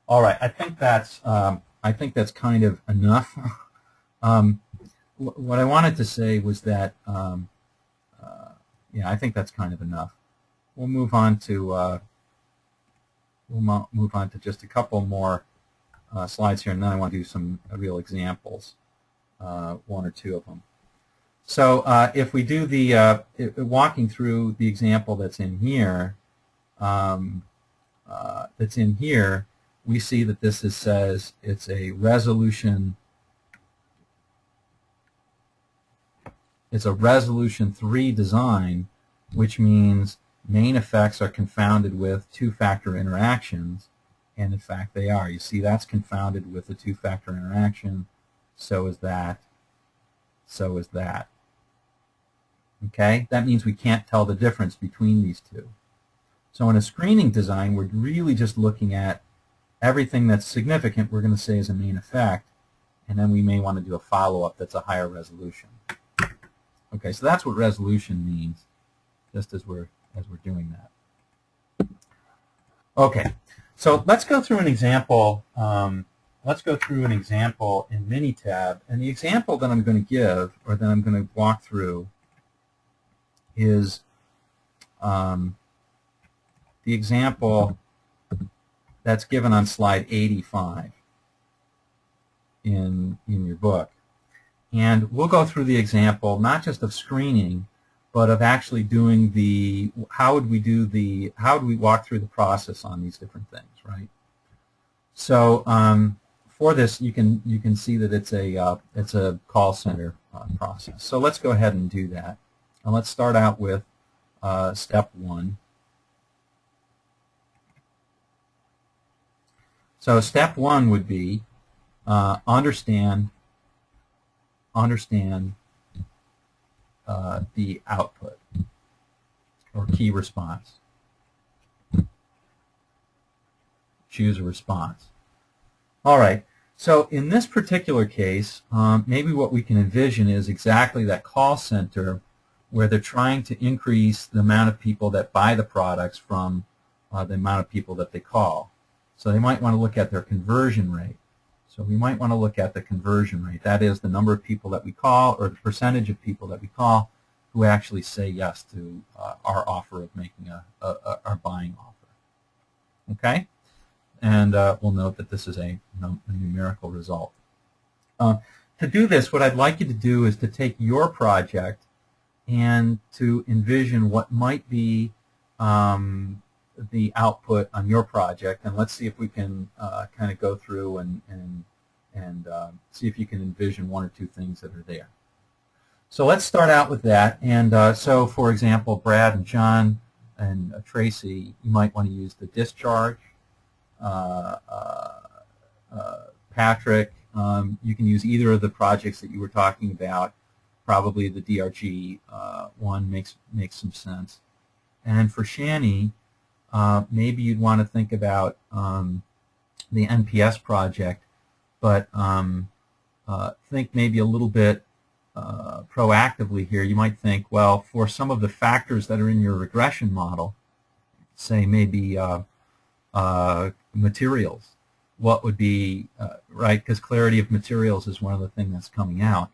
All right, I think that's kind of enough. What I wanted to say was that yeah, I think that's kind of enough. We'll move on to just a couple more slides here, and then I want to do some real examples, 1 or 2 of them. So if we do the walking through the example that's in here, we see that this says it's a resolution. It's a resolution 3 design, which means main effects are confounded with 2-factor interactions, and in fact they are. You see that's confounded with a 2-factor interaction, so is that, so is that. Okay? That means we can't tell the difference between these two. So in a screening design, we're really just looking at everything that's significant we're going to say is a main effect, and then we may want to do a follow-up that's a higher resolution. Okay, so that's what resolution means, just as we're doing that. Okay, so let's go through an example. Let's go through an example in Minitab, and the example that I'm going to give, or that I'm going to walk through, is the example that's given on slide 85 in your book. And we'll go through the example not just of screening, but of actually doing the, how would we walk through the process on these different things, right? So for this, you can see that it's a call center process. So let's go ahead and do that. And let's start out with step 1. So step 1 would be understand the output or key response. Choose a response. All right. So in this particular case, maybe what we can envision is exactly that call center where they're trying to increase the amount of people that buy the products from the amount of people that they call. So they might want to look at their conversion rate. So we might want to look at the conversion rate. That is the number of people that we call, or the percentage of people that we call who actually say yes to our offer of making our buying offer. Okay? And we'll note that this is a numerical result. To do this, what I'd like you to do is to take your project and to envision what might be the output on your project, and let's see if we can kind of go through and see if you can envision 1 or 2 things that are there. So let's start out with that. And so, for example, Brad and John and Tracy, you might want to use the discharge. Patrick, you can use either of the projects that you were talking about. Probably the DRG one makes some sense. And for Shani, maybe you'd want to think about the NPS project, but think maybe a little bit proactively here. You might think, well, for some of the factors that are in your regression model, say maybe materials, what would be, right, because clarity of materials is one of the things that's coming out.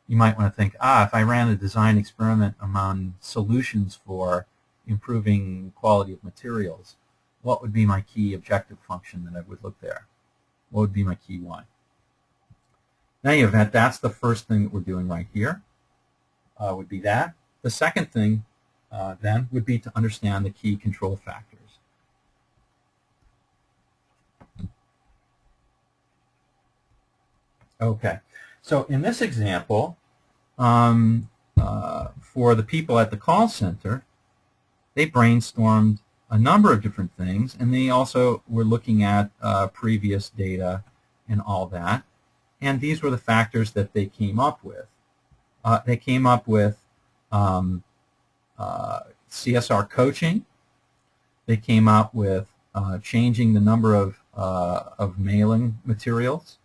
You might want to think, if I ran a design experiment among solutions for, improving quality of materials, what would be my key objective function that I would look there? What would be my key one? In any event, that's the first thing that we're doing right here, would be that. The second thing then would be to understand the key control factors. Okay, so in this example, for the people at the call center, they brainstormed a number of different things, and they also were looking at previous data and all that. And these were the factors that they came up with. They came up with CSR coaching. They came up with changing the number of mailing materials.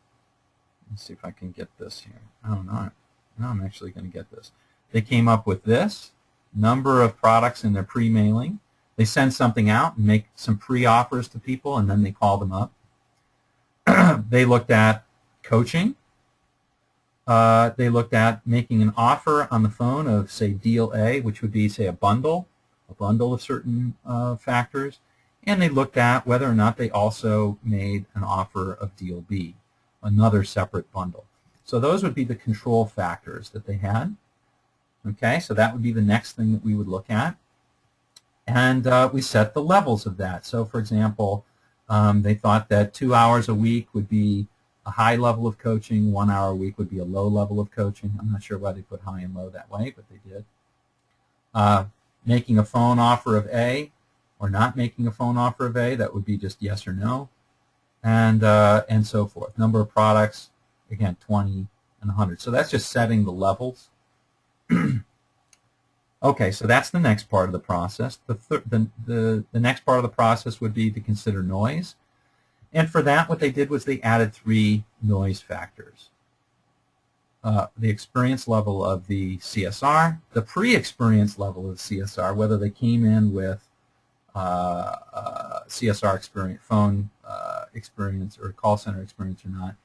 Let's see if I can get this here. Oh, no. Now I'm actually going to get this. They came up with this, number of products in their pre-mailing. They send something out and make some pre-offers to people, and then they call them up. They looked at coaching. They looked at making an offer on the phone of, say, deal A, which would be, say, a bundle of certain factors. And they looked at whether or not they also made an offer of deal B, another separate bundle. So those would be the control factors that they had. Okay, so that would be the next thing that we would look at. And we set the levels of that. So, for example, they thought that 2 hours a week would be a high level of coaching, 1 hour a week would be a low level of coaching. I'm not sure why they put high and low that way, but they did. Making a phone offer of A or not making a phone offer of A, that would be just yes or no, and so forth. Number of products, again, 20 and 100. So that's just setting the levels. Okay, so that's the next part of the process. The next part of the process would be to consider noise. And for that, what they did was they added 3 noise factors. The experience level of the CSR, the pre-experience level of CSR, whether they came in with CSR experience, phone experience or call center experience or not,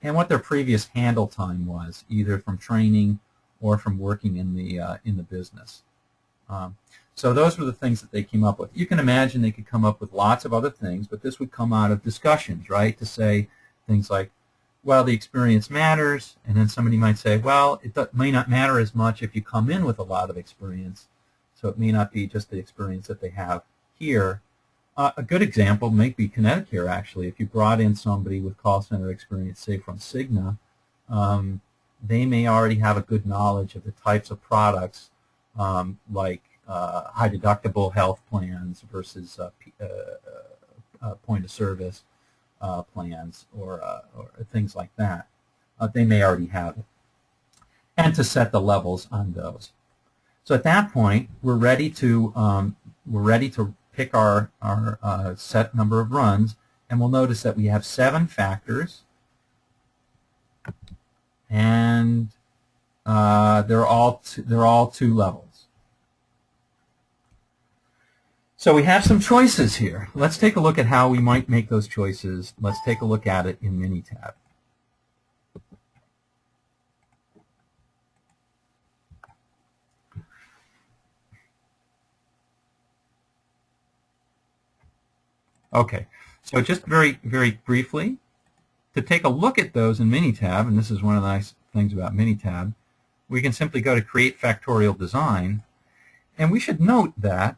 and what their previous handle time was, either from training or from working in the business. So those were the things that they came up with. You can imagine they could come up with lots of other things, but this would come out of discussions, right? To say things like, well, the experience matters, and then somebody might say, well, it may not matter as much if you come in with a lot of experience, so it may not be just the experience that they have here. A good example might be Connecticut, actually. If you brought in somebody with call center experience, say from Cigna, they may already have a good knowledge of the types of products like high deductible health plans versus point of service plans or things like that. They may already have it. And to set the levels on those. So at that point, we're ready to pick our set number of runs, and we'll notice that we have 7 factors, and they're all 2 levels. So we have some choices here. Let's take a look at how we might make those choices. Let's take a look at it in Minitab. Okay, so just very, very briefly, to take a look at those in Minitab, and this is one of the nice things about Minitab, we can simply go to Create Factorial Design, and we should note that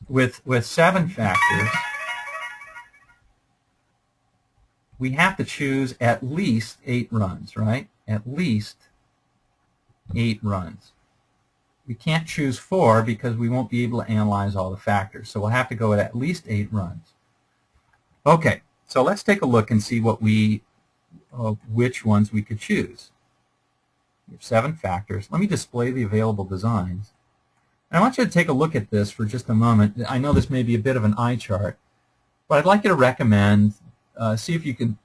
with 7 factors, we have to choose at least 8 runs, right? At least 8 runs. We can't choose 4 because we won't be able to analyze all the factors. So we'll have to go at least 8 runs. Okay, so let's take a look and see what which ones we could choose. We have 7 factors. Let me display the available designs. And I want you to take a look at this for just a moment. I know this may be a bit of an eye chart, but I'd like you to recommend, see if you can,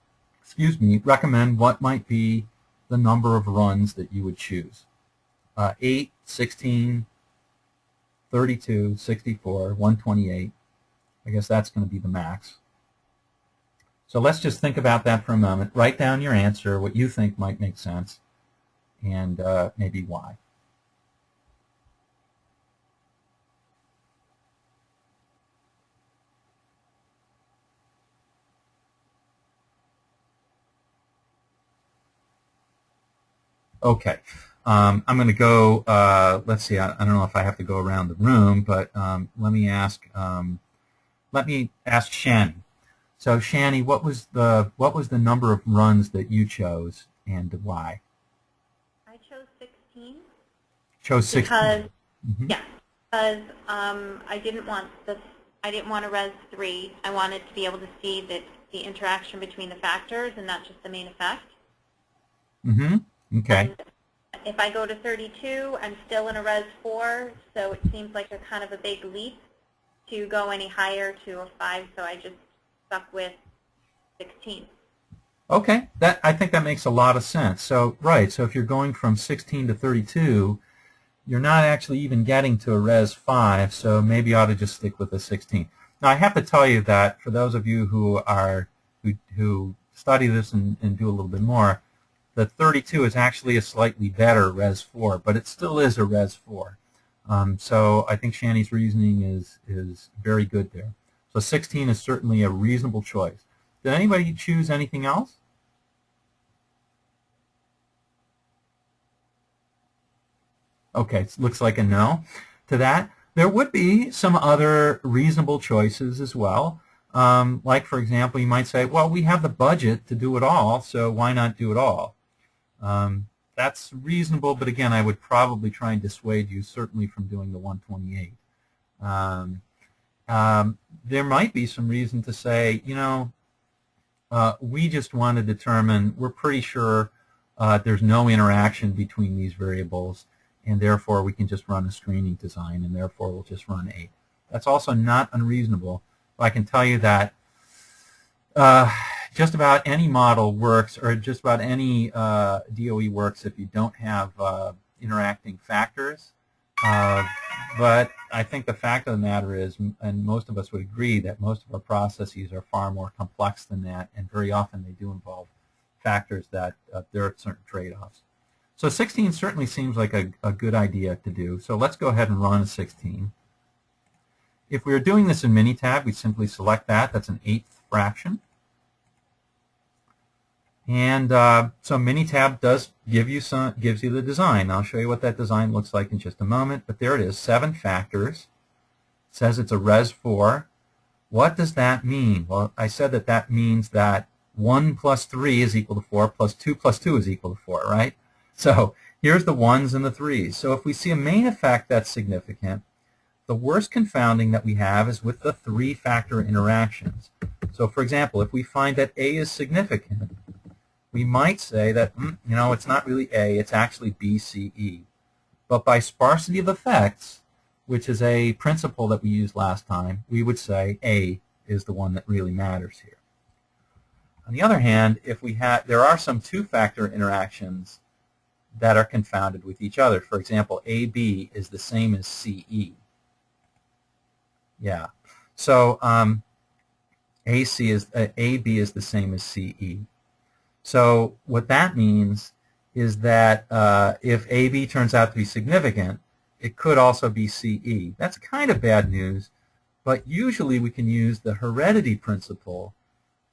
recommend what might be the number of runs that you would choose. 8, 16, 32, 64, 128. I guess that's going to be the max. So let's just think about that for a moment. Write down your answer, what you think might make sense, and maybe why. Okay. I'm going to go, let's see, I don't know if I have to go around the room, but let me ask Shani. So Shani, what was the number of runs that you chose and why? I chose 16. Chose 16. Because, Mm-hmm. yeah, because I didn't want to res 3. I wanted to be able to see that the interaction between the factors and not just the main effect. Mm-hmm. Okay. And if I go to 32, I'm still in a res 4, so it seems like a kind of a big leap to go any higher to a 5, so I just stuck with 16. Okay, I think that makes a lot of sense. So, right, so if you're going from 16 to 32, you're not actually even getting to a res 5, so maybe you ought to just stick with the 16. Now, I have to tell you that for those of you who study this and do a little bit more, the 32 is actually a slightly better res 4, but it still is a res 4. So I think Shani's reasoning is very good there. So 16 is certainly a reasonable choice. Did anybody choose anything else? Okay, it looks like a no to that. There would be some other reasonable choices as well. Like, for example, you might say, well, we have the budget to do it all, so why not do it all? That's reasonable, but again, I would probably try and dissuade you certainly from doing the 128. There might be some reason to say, you know, we just want to determine, we're pretty sure there's no interaction between these variables, and therefore we can just run a screening design, and therefore we'll just run 8. That's also not unreasonable. I can tell you that just about any model works, or just about any DOE works if you don't have interacting factors. But I think the fact of the matter is, and most of us would agree, that most of our processes are far more complex than that, and very often they do involve factors that there are certain trade-offs. So 16 certainly seems like a good idea to do. So let's go ahead and run a 16. If we were doing this in Minitab, we'd simply select that. That's an 8th fraction. And so Minitab gives you the design. I'll show you what that design looks like in just a moment. But there it is, 7 factors. It says it's a res 4. What does that mean? Well, I said that means that 1 plus 3 is equal to 4 plus 2 is equal to 4, right? So here's the 1s and the 3s. So if we see a main effect that's significant, the worst confounding that we have is with the 3-factor interactions. So for example, if we find that A is significant, we might say that, you know, it's not really A, it's actually B, C, E. But by sparsity of effects, which is a principle that we used last time, we would say A is the one that really matters here. On the other hand, if there are some 2-factor interactions that are confounded with each other. For example, AB is the same as CE. Yeah. So AB is the same as CE. So what that means is that if AB turns out to be significant, it could also be CE. That's kind of bad news, but usually we can use the heredity principle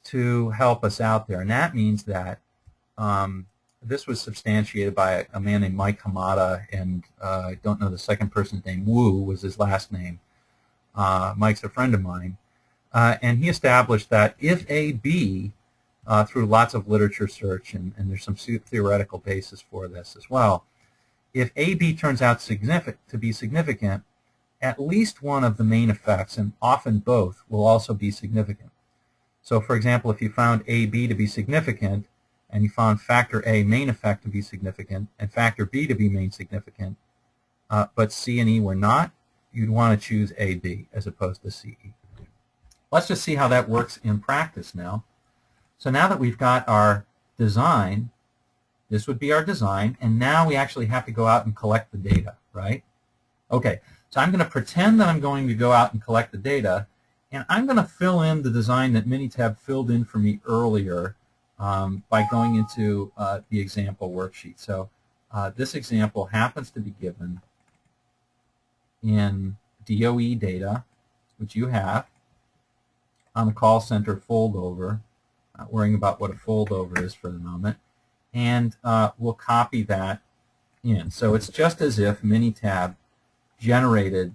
to help us out there. And that means that this was substantiated by a man named Mike Hamada, and I don't know the second person's name. Wu was his last name. Mike's a friend of mine. And he established that if AB, through lots of literature search, and there's some theoretical basis for this as well, if AB turns out to be significant, at least one of the main effects, and often both, will also be significant. So for example, if you found AB to be significant, and you found factor A main effect to be significant, and factor B to be main significant, but C and E were not, you'd want to choose AB as opposed to CE. Let's just see how that works in practice now. So now that we've got our design, this would be our design, and now we actually have to go out and collect the data, right? Okay, so I'm going to pretend that I'm going to go out and collect the data, and I'm going to fill in the design that Minitab filled in for me earlier by going into the example worksheet. So this example happens to be given in DOE data, which you have on the call center foldover. Not worrying about what a foldover is for the moment. and we'll copy that in. So it's just as if Minitab generated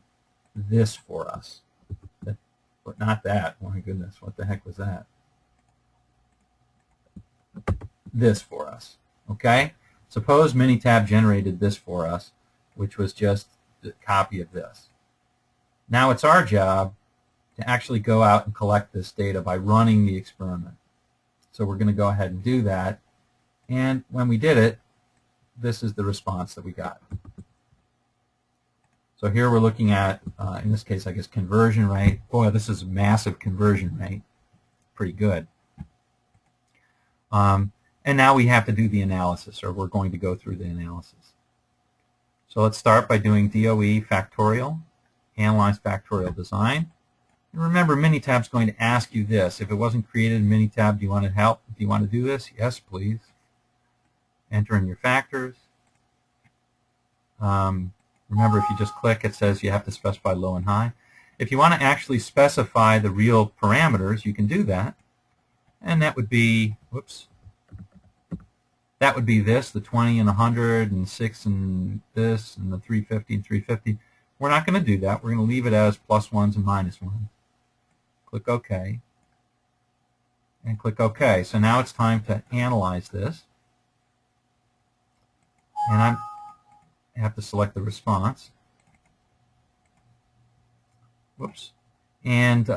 this for us. But not that. My goodness, what the heck was that? This for us. Okay? Suppose Minitab generated this for us, which was just a copy of this. Now it's our job to actually go out and collect this data by running the experiment. So we're going to go ahead and do that. And when we did it, this is the response that we got. So here we're looking at, in this case, I guess, conversion rate. Boy, this is a massive conversion rate. Pretty good. And now we have to do the analysis, or we're going to go through the analysis. So let's start by doing DOE factorial, analyze factorial design. And remember, Minitab's going to ask you this. If it wasn't created in Minitab, do you want to help? Do you want to do this? Yes, please. Enter in your factors. Remember, if you just click, it says you have to specify low and high. If you want to actually specify the real parameters, you can do that. And that would be, whoops, that would be this, the 20 and 100 and 6 and this and the 350 and 350. We're not going to do that. We're going to leave it as plus ones and minus ones. Click OK. And click OK. So now it's time to analyze this. And I have to select the response. Whoops. And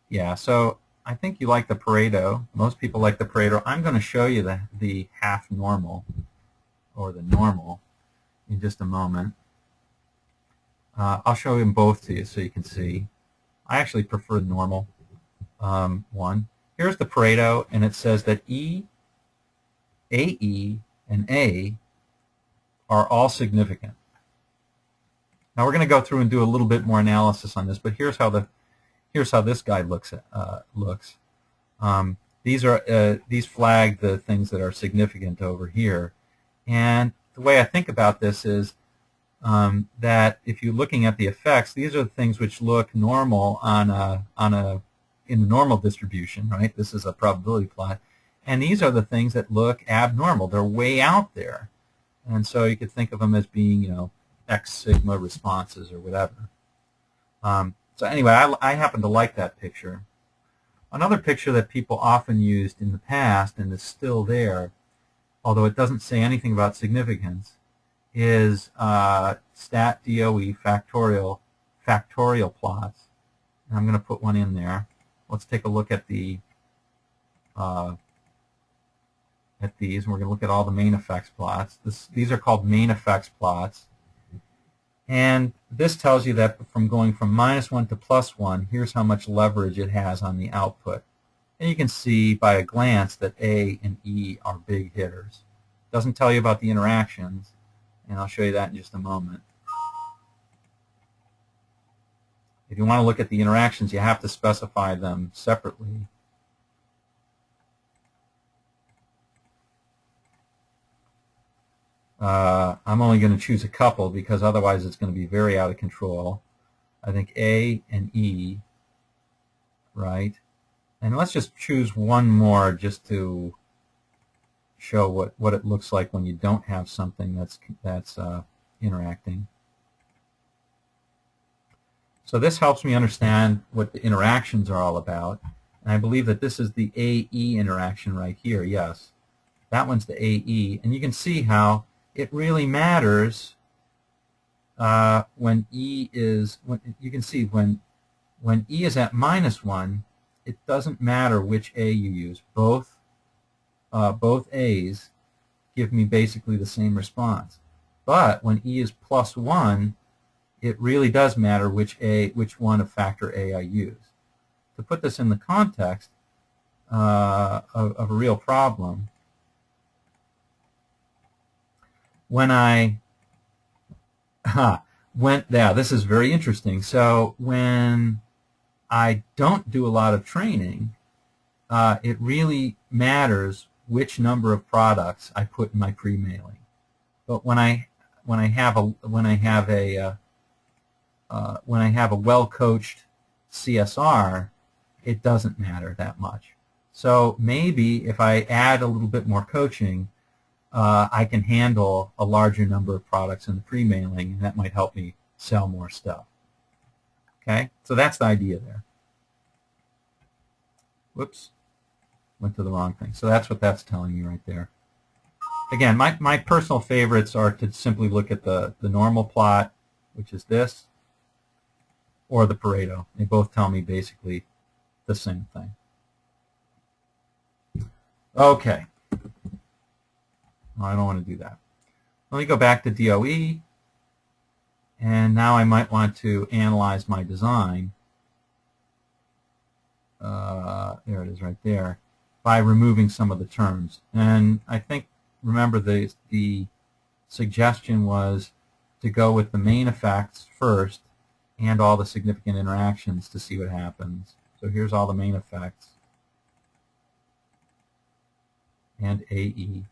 yeah, so I think you like the Pareto. Most people like the Pareto. I'm going to show you the half normal, or the normal, in just a moment. I'll show them both to you so you can see. I actually prefer the normal one. Here's the Pareto, and it says that E, AE, and A are all significant. Now we're going to go through and do a little bit more analysis on this, but here's how this guy looks. These flag the things that are significant over here, and the way I think about this is that if you're looking at the effects, these are the things which look normal in the normal distribution, right? This is a probability plot, and these are the things that look abnormal. They're way out there, and so you could think of them as being, you know, X sigma responses or whatever. So anyway, I happen to like that picture. Another picture that people often used in the past and is still there, although it doesn't say anything about significance, is stat DOE factorial plots. And I'm going to put one in there. Let's take a look at these, and we're going to look at all the main effects plots. These are called main effects plots. And this tells you that from going from -1 to +1, here's how much leverage it has on the output. And you can see by a glance that A and E are big hitters. Doesn't tell you about the interactions, and I'll show you that in just a moment. If you want to look at the interactions, you have to specify them separately. I'm only going to choose a couple because otherwise it's going to be very out of control. I think A and E, right? And let's just choose one more just to show what it looks like when you don't have something that's interacting. So this helps me understand what the interactions are all about. And I believe that this is the AE interaction right here. Yes, that one's the AE. And you can see how it really matters when E is, you can see when E is at -1, it doesn't matter which A you use. Both A's give me basically the same response. But when E is +1, it really does matter which one of factor A I use. To put this in the context of a real problem, this is very interesting. So when I don't do a lot of training, it really matters which number of products I put in my pre-mailing. But when I have a well-coached CSR, it doesn't matter that much. So maybe if I add a little bit more coaching, I can handle a larger number of products in the pre-mailing, and that might help me sell more stuff. Okay, so that's the idea there. Whoops, went to the wrong thing. So that's what that's telling me right there. Again, my personal favorites are to simply look at the normal plot, which is this, or the Pareto. They both tell me basically the same thing. Okay. Well, I don't want to do that. Let me go back to DOE, and now I might want to analyze my design. There it is right there, by removing some of the terms. And I think, remember, the suggestion was to go with the main effects first and all the significant interactions to see what happens. So here's all the main effects and AE.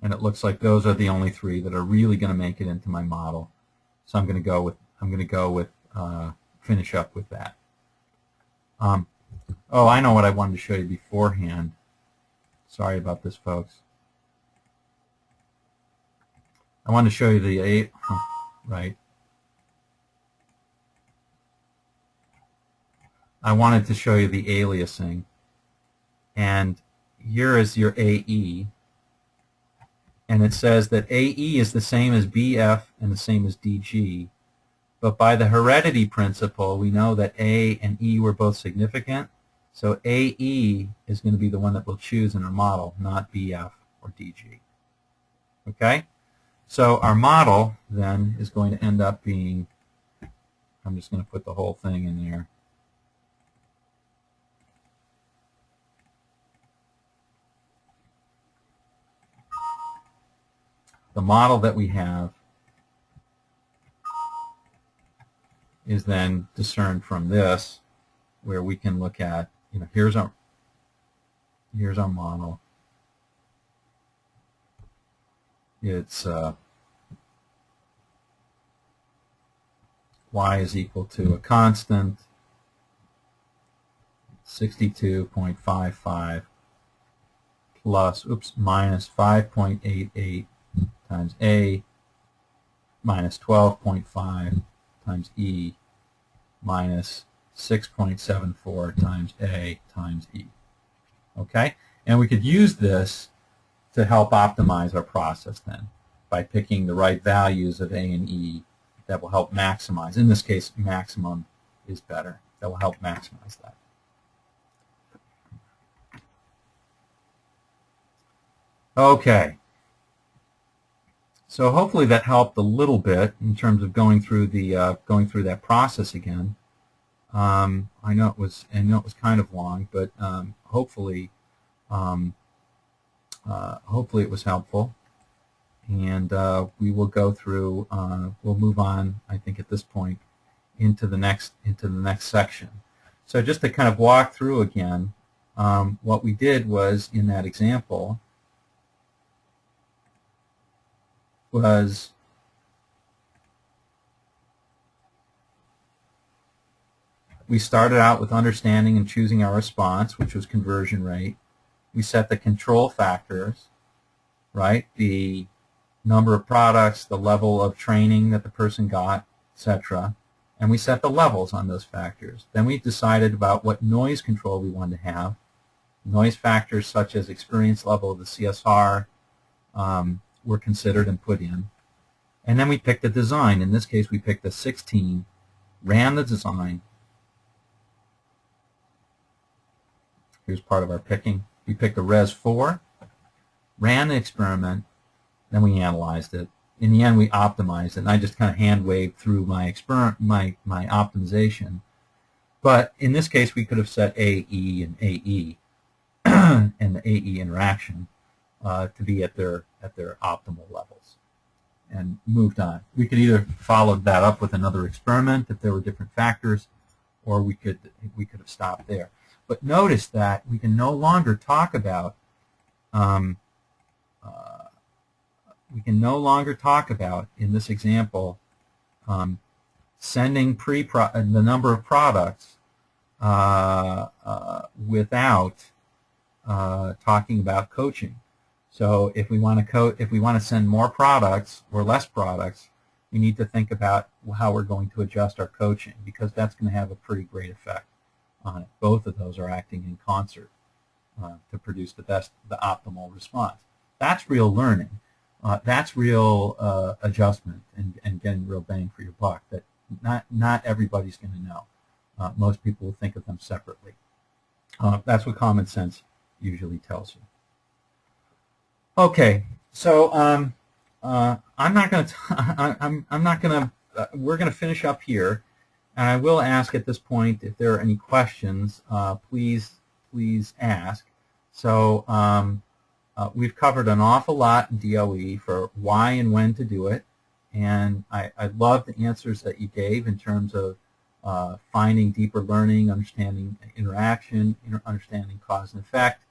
And it looks like those are the only three that are really going to make it into my model. So I'm going to go with finish up with that. Oh, I know what I wanted to show you beforehand. Sorry about this, folks. I wanted to show you the right. I wanted to show you the aliasing, and here is your AE, and it says that AE is the same as BF and the same as DG, but by the heredity principle, we know that A and E were both significant, so AE is going to be the one that we'll choose in our model, not BF or DG. Okay? So our model then is going to end up being, I'm just going to put the whole thing in there. The model that we have is then discerned from this, where we can look at, here's our model. It's y is equal to a constant 62.55 plus, minus 5.88 times A minus 12.5 times E minus 6.74 times A times E. Okay? And we could use this to help optimize our process then by picking the right values of A and E that will help maximize. In this case, maximum is better. That will help maximize that. Okay. So hopefully that helped a little bit in terms of going through the going through that process again. I know it was kind of long, but hopefully hopefully it was helpful. And we will go through. We'll move on, I think, at this point into the next section. So just to kind of walk through again, what we did was in that example was we started out with understanding and choosing our response, which was conversion rate. We set the control factors, right? The number of products, the level of training that the person got, etc. And we set the levels on those factors. Then we decided about what noise control we wanted to have. Noise factors such as experience level of the CSR were considered and put in. And then we picked a design. In this case, we picked a 16, ran the design. Here's part of our picking. We picked a Res 4, ran the experiment, then we analyzed it. In the end, we optimized it. And I just kind of hand-waved through my experiment, my optimization. But in this case, we could have set AE and AE and the AE interaction to be at their optimal levels, and moved on. We could either follow that up with another experiment if there were different factors, or we could have stopped there. But notice that we can no longer talk about in this example sending the number of products without talking about coaching. So if we want to send more products or less products, we need to think about how we're going to adjust our coaching, because that's going to have a pretty great effect on it. Both of those are acting in concert to produce the optimal response. That's real learning. That's real adjustment and getting real bang for your buck that not everybody's going to know. Most people will think of them separately. That's what common sense usually tells you. Okay, so I'm not going to. I'm not going to. We're going to finish up here, and I will ask at this point if there are any questions. Please ask. So we've covered an awful lot in DOE for why and when to do it, and I love the answers that you gave in terms of finding deeper learning, understanding interaction, understanding cause and effect,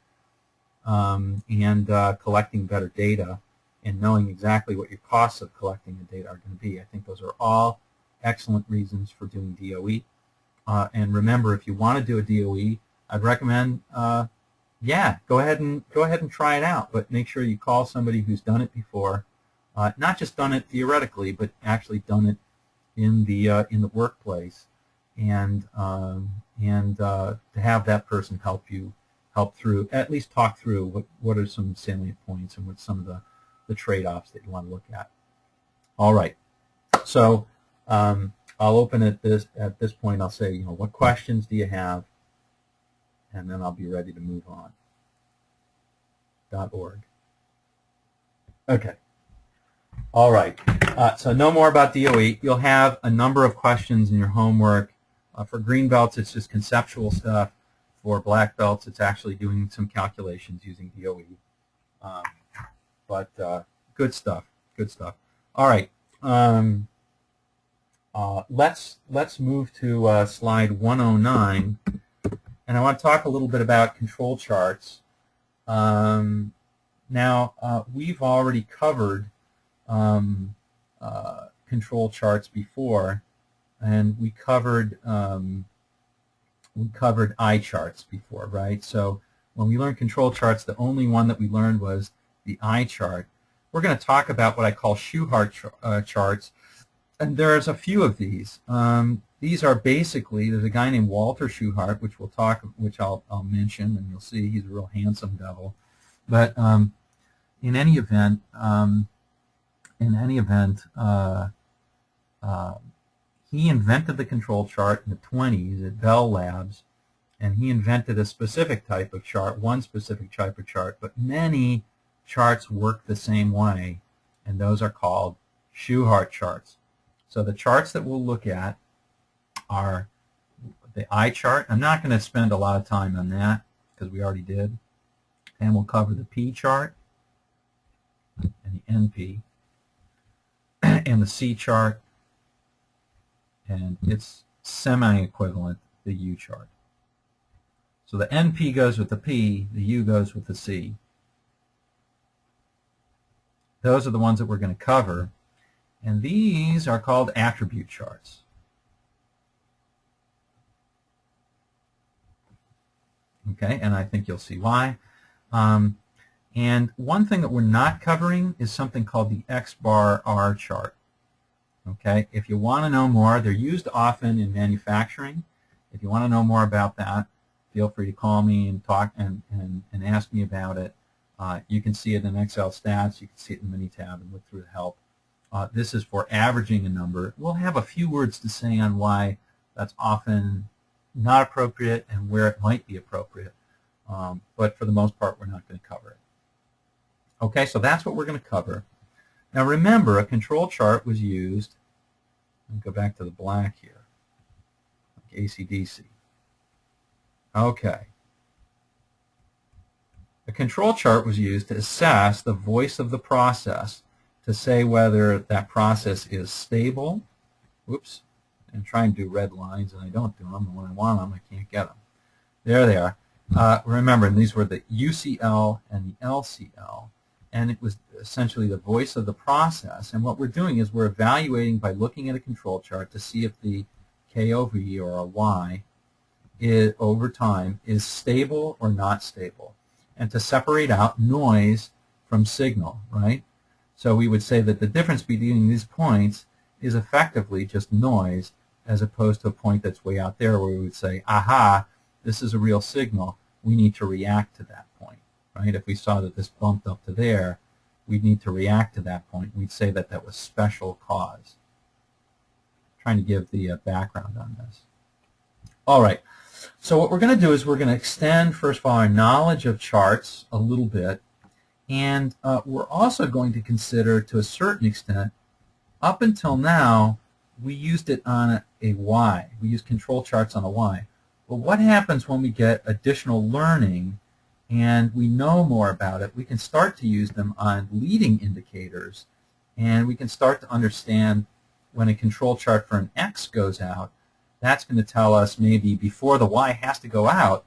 and collecting better data and knowing exactly what your costs of collecting the data are going to be. I think those are all excellent reasons for doing DOE. And remember, if you want to do a DOE, I'd recommend, yeah, go ahead and try it out, but make sure you call somebody who's done it before, not just done it theoretically, but actually done it in the workplace, and to have that person help through, at least talk through what are some salient points and what's some of the trade-offs that you want to look at. All right, so I'll open it at this point. I'll say, what questions do you have, and then I'll be ready to move on. .org. Okay. All right. So no more about DOE. You'll have a number of questions in your homework. For green belts, it's just conceptual stuff. For black belts, it's actually doing some calculations using DOE. But good stuff. Good stuff. All right. Let's move to slide 109, and I want to talk a little bit about control charts. Now we've already covered control charts before, and we covered eye charts before, right? So when we learned control charts, the only one that we learned was the eye chart. We're going to talk about what I call Shewhart charts, and there's a few of these. These are basically, there's a guy named Walter Shewhart, which I'll mention, and you'll see he's a real handsome devil. But in any event, he invented the control chart in the 20s at Bell Labs, and he invented a specific type of chart, one specific type of chart, but many charts work the same way, and those are called Shewhart charts. So the charts that we'll look at are the eye chart. I'm not going to spend a lot of time on that because we already did. And we'll cover the P chart and the NP and the C chart, and its semi-equivalent, the U chart. So the NP goes with the P, the U goes with the C. Those are the ones that we're going to cover, and these are called attribute charts. Okay, and I think you'll see why. And one thing that we're not covering is something called the X bar R chart. Okay, if you want to know more, they're used often in manufacturing. If you want to know more about that, feel free to call me and talk and ask me about it. You can see it in Excel stats. You can see it in Minitab and look through the help. This is for averaging a number. We'll have a few words to say on why that's often not appropriate and where it might be appropriate. But for the most part, we're not going to cover it. Okay, so that's what we're going to cover. Now remember, a control chart was used, I'll go back to the black here, like AC/DC. Okay. A control chart was used to assess the voice of the process, to say whether that process is stable. Whoops, I'm trying to do red lines and I don't do them, and when I want them I can't get them. There they are. Remember, these were the UCL and the LCL, and it was essentially the voice of the process. And what we're doing is we're evaluating by looking at a control chart to see if the K over E, or a Y, over time is stable or not stable, and to separate out noise from signal, right? So we would say that the difference between these points is effectively just noise, as opposed to a point that's way out there where we would say, aha, this is a real signal, we need to react to that point, right? If we saw that this bumped up to there, we'd need to react to that point. We'd say that that was special cause. Trying to give the background on this. All right, so what we're going to do is we're going to extend, first of all, our knowledge of charts a little bit, and we're also going to consider, to a certain extent, up until now, we used it on a Y. We used control charts on a Y. But what happens when we get additional learning and we know more about it? We can start to use them on leading indicators, and we can start to understand when a control chart for an X goes out, that's going to tell us maybe before the Y has to go out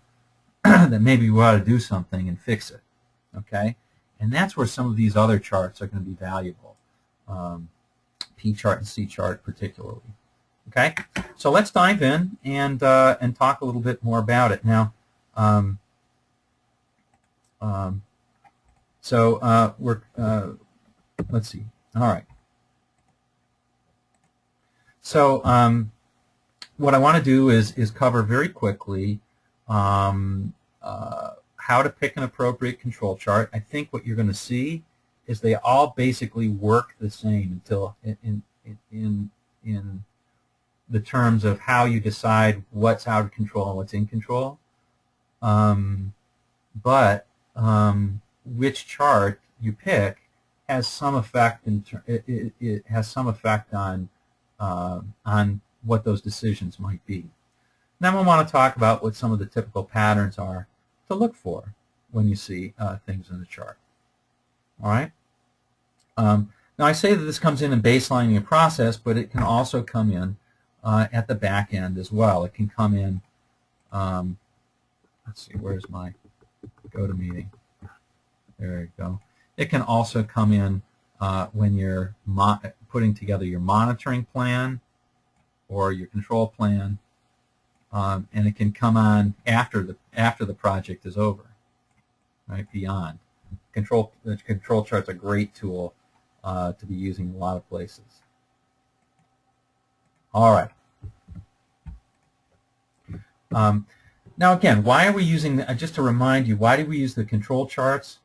that maybe we ought to do something and fix it. Okay? And that's where some of these other charts are going to be valuable. P chart and C chart particularly. Okay, so let's dive in and talk a little bit more about it now. Let's see. All right. So what I want to do is cover very quickly how to pick an appropriate control chart. I think what you're going to see is they all basically work the same until in the terms of how you decide what's out of control and what's in control. But which chart you pick has some effect. It has some effect on what those decisions might be. Now I want to talk about what some of the typical patterns are to look for when you see things in the chart. All right. Now I say that this comes in baselining a process, but it can also come in at the back end as well. It can come in. Let's see, where's my GoToMeeting? There you go. It can also come in when you're putting together your monitoring plan or your control plan, and it can come on after the project is over, right? Beyond. The control chart's a great tool to be using in a lot of places. All right. Now again, why are we using, just to remind you, why do we use the control charts?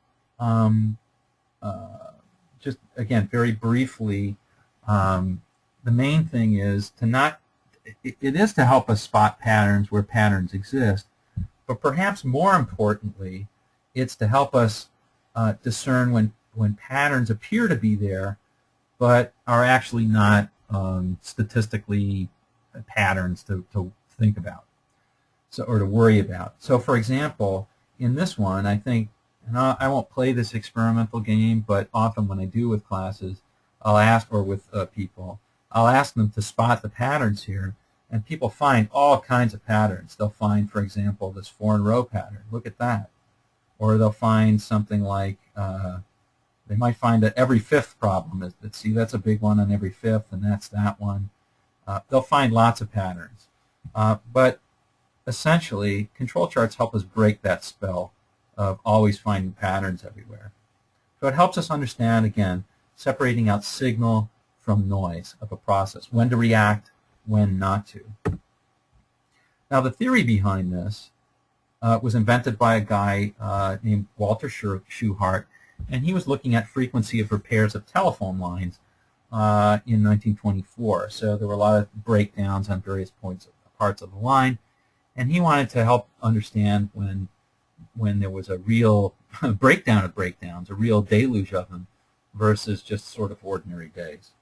Just again, very briefly, the main thing is to not, it is to help us spot patterns where patterns exist, but perhaps more importantly, it's to help us discern when patterns appear to be there, but are actually not statistically patterns to think about, so, or to worry about. So for example, in this one, I think, and I won't play this experimental game, but often when I do with classes, I'll ask, or with people, I'll ask them to spot the patterns here, and people find all kinds of patterns. They'll find, for example, this foreign row pattern. Look at that. Or they'll find something like, they might find that every fifth problem is, see, that's a big one on every fifth, and that's that one. They'll find lots of patterns. But essentially, control charts help us break that spell of always finding patterns everywhere. So it helps us understand, again, separating out signal from noise of a process, when to react, when not to. Now the theory behind this was invented by a guy named Walter Shewhart, and he was looking at frequency of repairs of telephone lines in 1924. So there were a lot of breakdowns on various parts of the line, and he wanted to help understand when there was a real breakdown of breakdowns, a real deluge of them, versus just sort of ordinary days.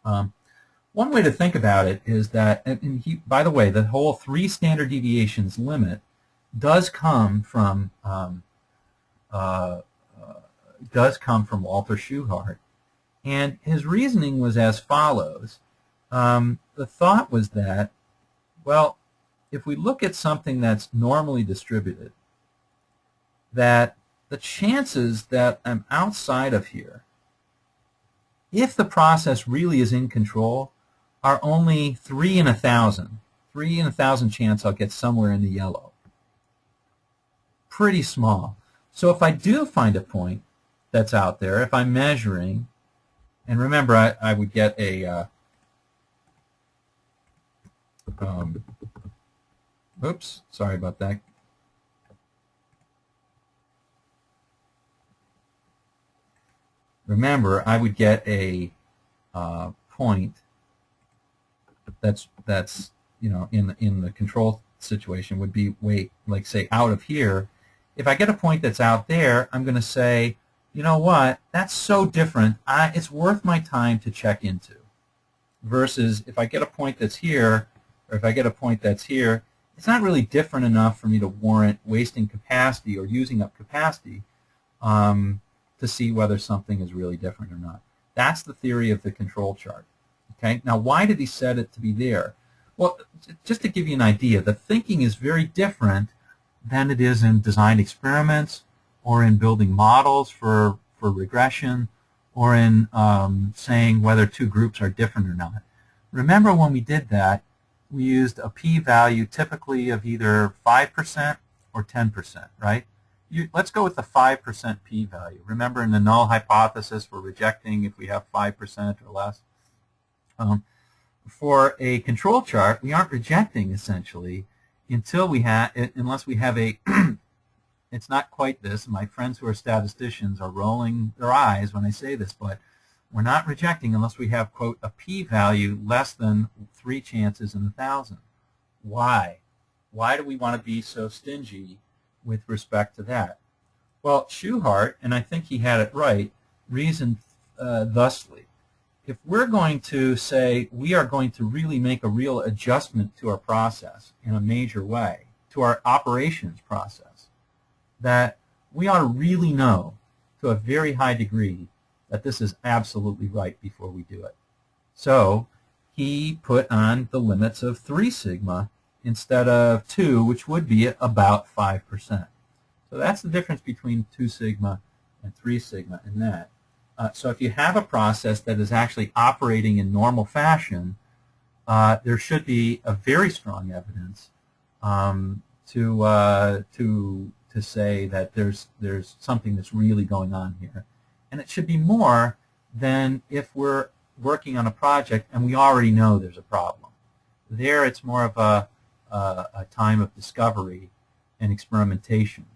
One way to think about it is that, and by the way, the whole 3 standard deviations limit does come from Walter Shewhart, and his reasoning was as follows. The thought was that, well, if we look at something that's normally distributed, that the chances that I'm outside of here, if the process really is in control, are only 3 in 1,000. 3 in 1,000 chance I'll get somewhere in the yellow. Pretty small. So if I do find a point that's out there, if I'm measuring, and remember I would get a, oops, sorry about that. Remember, I would get a point that's in the control situation would be like say out of here. If I get a point that's out there, I'm going to say, you know what, that's so different. It's worth my time to check into. Versus if I get a point that's here, or if I get a point that's here, it's not really different enough for me to warrant wasting capacity or using up capacity to see whether something is really different or not. That's the theory of the control chart. Okay. Now, why did he set it to be there? Well, just to give you an idea, the thinking is very different than it is in design experiments or in building models for regression or in saying whether two groups are different or not. Remember when we did that, we used a p-value typically of either 5% or 10%, right? Let's go with the 5% p-value. Remember in the null hypothesis, we're rejecting if we have 5% or less. For a control chart, we aren't rejecting essentially until unless we have a, it's not quite this. My friends who are statisticians are rolling their eyes when I say this, but we're not rejecting unless we have, quote, a p-value less than 3 chances in 1,000. Why? Why do we want to be so stingy with respect to that? Well, Shewhart, and I think he had it right, reasoned thusly. If we're going to say we are going to really make a real adjustment to our process in a major way, to our operations process, that we ought to really know to a very high degree that this is absolutely right before we do it. So he put on the limits of 3 sigma instead of 2, which would be about 5%. So that's the difference between 2 sigma and 3 sigma in that. So if you have a process that is actually operating in normal fashion, there should be a very strong evidence to say that there's something that's really going on here. And it should be more than if we're working on a project and we already know there's a problem. There it's more of a time of discovery and experimentation.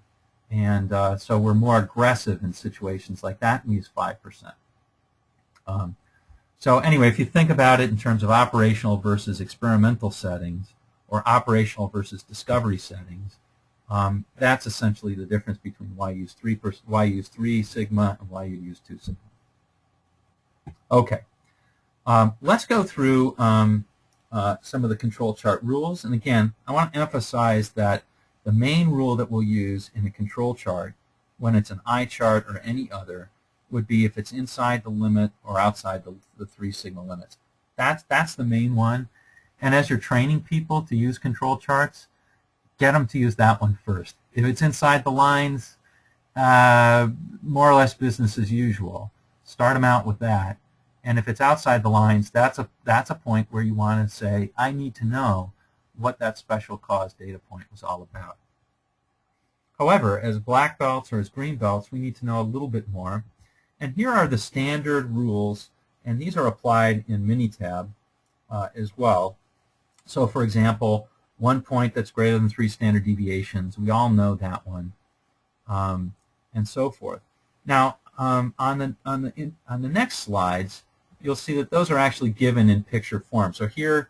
And so we're more aggressive in situations like that, and we use 5%. So anyway, if you think about it in terms of operational versus experimental settings, or operational versus discovery settings, that's essentially the difference between why you use 3 sigma and why you use 2 sigma. Okay, let's go through some of the control chart rules. And again, I want to emphasize that the main rule that we'll use in a control chart, when it's an eye chart or any other, would be if it's inside the limit or outside the 3 sigma limits. That's the main one. And as you're training people to use control charts, get them to use that one first. If it's inside the lines, more or less business as usual. Start them out with that. And if it's outside the lines, that's a point where you want to say, I need to know what that special cause data point was all about. However, as black belts or as green belts, we need to know a little bit more. And here are the standard rules, and these are applied in Minitab as well. So for example, 1 point that's greater than 3 standard deviations, we all know that one, and so forth. Now, on the next slides, you'll see that those are actually given in picture form. So here's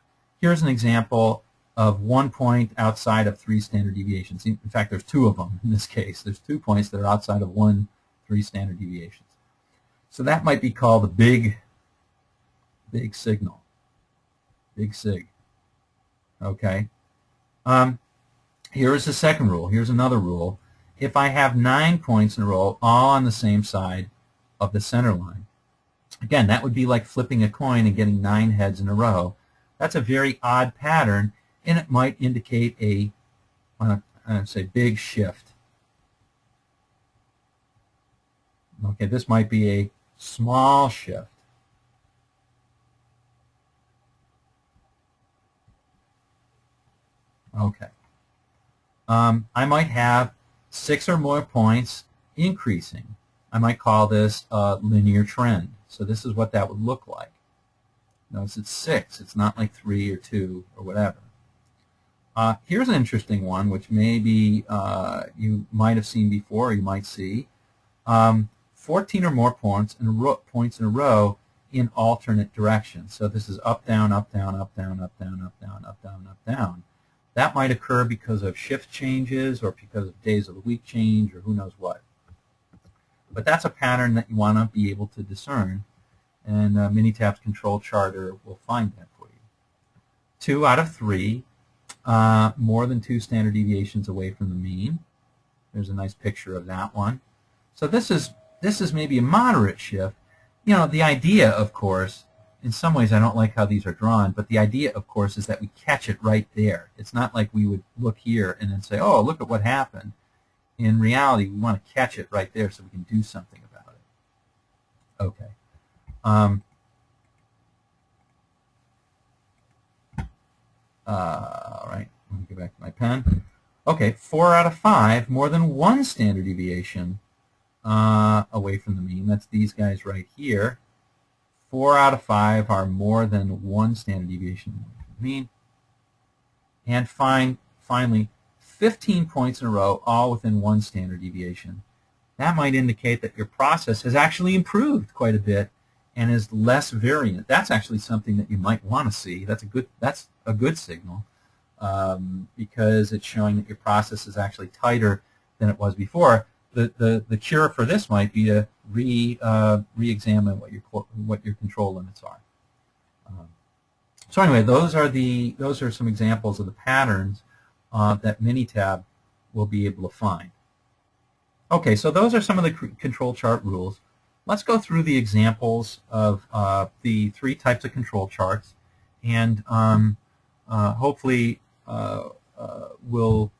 an example of 1 point outside of 3 standard deviations. In fact, there's 2 of them in this case. There's 2 points that are outside of 3 standard deviations. So that might be called a big signal, big sig. Okay. Here is the second rule. Here's another rule. If I have 9 points in a row, all on the same side of the center line, again, that would be like flipping a coin and getting 9 heads in a row. That's a very odd pattern, and it might indicate a, I'd say, big shift. Okay, this might be a small shift. Okay. I might have 6 or more points increasing. I might call this a linear trend. So this is what that would look like. Notice it's 6. It's not like 3 or 2 or whatever. Here's an interesting one, which maybe you might have seen before or you might see. 14 or more points in a row in alternate directions. So this is up, down, up, down, up, down, up, down, up, down, up, down, up, down. That might occur because of shift changes or because of days of the week change or who knows what. But that's a pattern that you want to be able to discern, and Minitab's control charter will find that for you. 2 out of 3, more than 2 standard deviations away from the mean. There's a nice picture of that one. So this is maybe a moderate shift. You know, the idea, of course, in some ways I don't like how these are drawn, but the idea, of course, is that we catch it right there. It's not like we would look here and then say, oh, look at what happened. In reality, we want to catch it right there so we can do something about it. Okay. All right, let me go back to my pen. Okay, 4 out of 5, more than 1 standard deviation away from the mean. That's these guys right here. 4 out of 5 are more than 1 standard deviation away from the mean. And finally, 15 points in a row, all within 1 standard deviation. That might indicate that your process has actually improved quite a bit and is less variant. That's actually something that you might want to see. That's a good signal because it's showing that your process is actually tighter than it was before. The cure for this might be to re-examine what your control limits are. So anyway, those are some examples of the patterns that Minitab will be able to find. Okay, so those are some of the control chart rules. Let's go through the examples of the 3 types of control charts, and hopefully it'll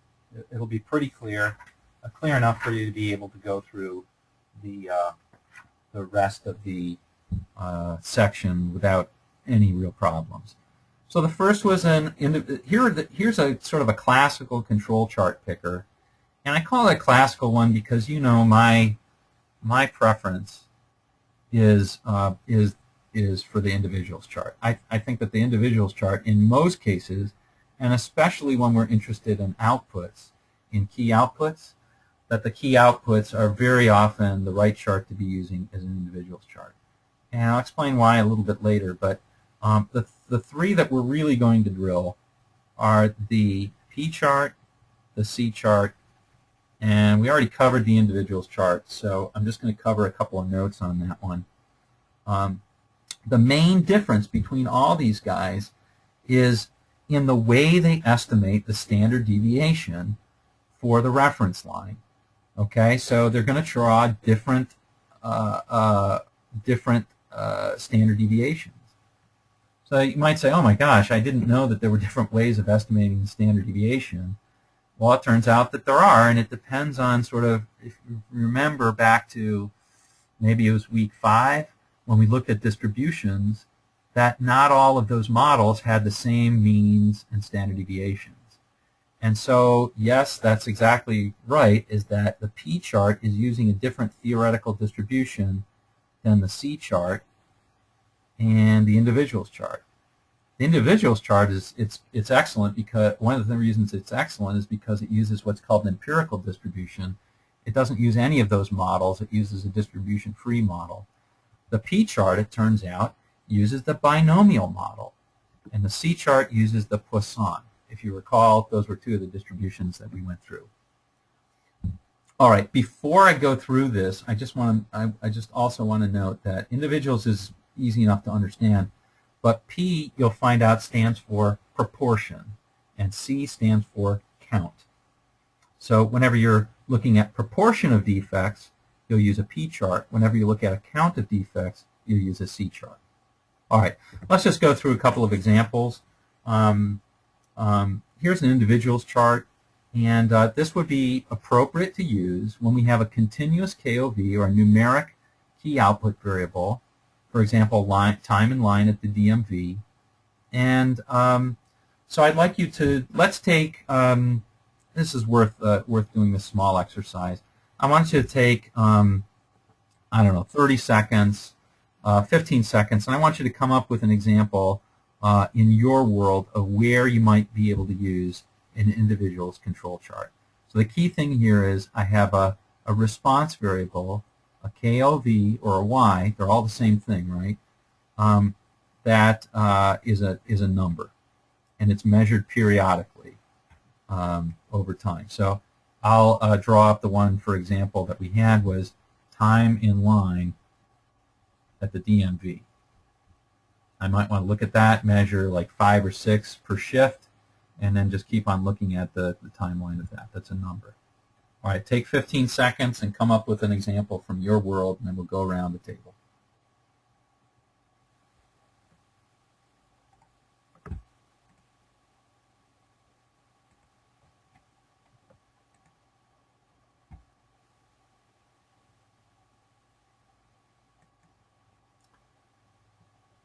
be pretty clear enough for you to be able to go through the rest of the section without any real problems. So the first was here's a sort of a classical control chart picker, and I call it a classical one because, you know, my preference is for the individuals chart. I think that the individuals chart in most cases, and especially when we're interested in outputs, in key outputs, that the key outputs are very often the right chart to be using as an individuals chart. And I'll explain why a little bit later, but the 3 that we're really going to drill are the P chart, the C chart, and we already covered the individuals chart, so I'm just going to cover a couple of notes on that one. The main difference between all these guys is in the way they estimate the standard deviation for the reference line. Okay, so they're going to draw different standard deviations. So you might say, oh my gosh, I didn't know that there were different ways of estimating the standard deviation. Well, it turns out that there are, and it depends on sort of, if you remember back to maybe it was week 5 when we looked at distributions, that not all of those models had the same means and standard deviations. And so, yes, that's exactly right, is that the P chart is using a different theoretical distribution than the C chart and the individuals chart. The individuals chart it's excellent because one of the reasons it's excellent is because it uses what's called an empirical distribution. It doesn't use any of those models. It uses a distribution-free model. The P chart, it turns out, uses the binomial model, and the C chart uses the Poisson. If you recall, those were 2 of the distributions that we went through. All right, before I go through this, I just also want to note that individuals is easy enough to understand, but P, you'll find out, stands for proportion, and C stands for count. So whenever you're looking at proportion of defects, you'll use a P chart. Whenever you look at a count of defects, you'll use a C chart. All right, let's just go through a couple of examples. Here's an individuals chart, and this would be appropriate to use when we have a continuous KOV or a numeric key output variable, for example, time in line at the DMV. And So I'd like you to, let's take, this is worth doing this small exercise. I want you to take, I don't know, 30 seconds, 15 seconds, and I want you to come up with an example in your world of where you might be able to use an individual's control chart. So the key thing here is I have a response variable, a KOV or a Y, they're all the same thing, right? That is a number, and it's measured periodically over time. So I'll draw up the one, for example, that we had was time in line at the DMV. I might want to look at that, measure like 5 or 6 per shift, and then just keep on looking at the timeline of that. That's a number. All right, take 15 seconds and come up with an example from your world, and then we'll go around the table.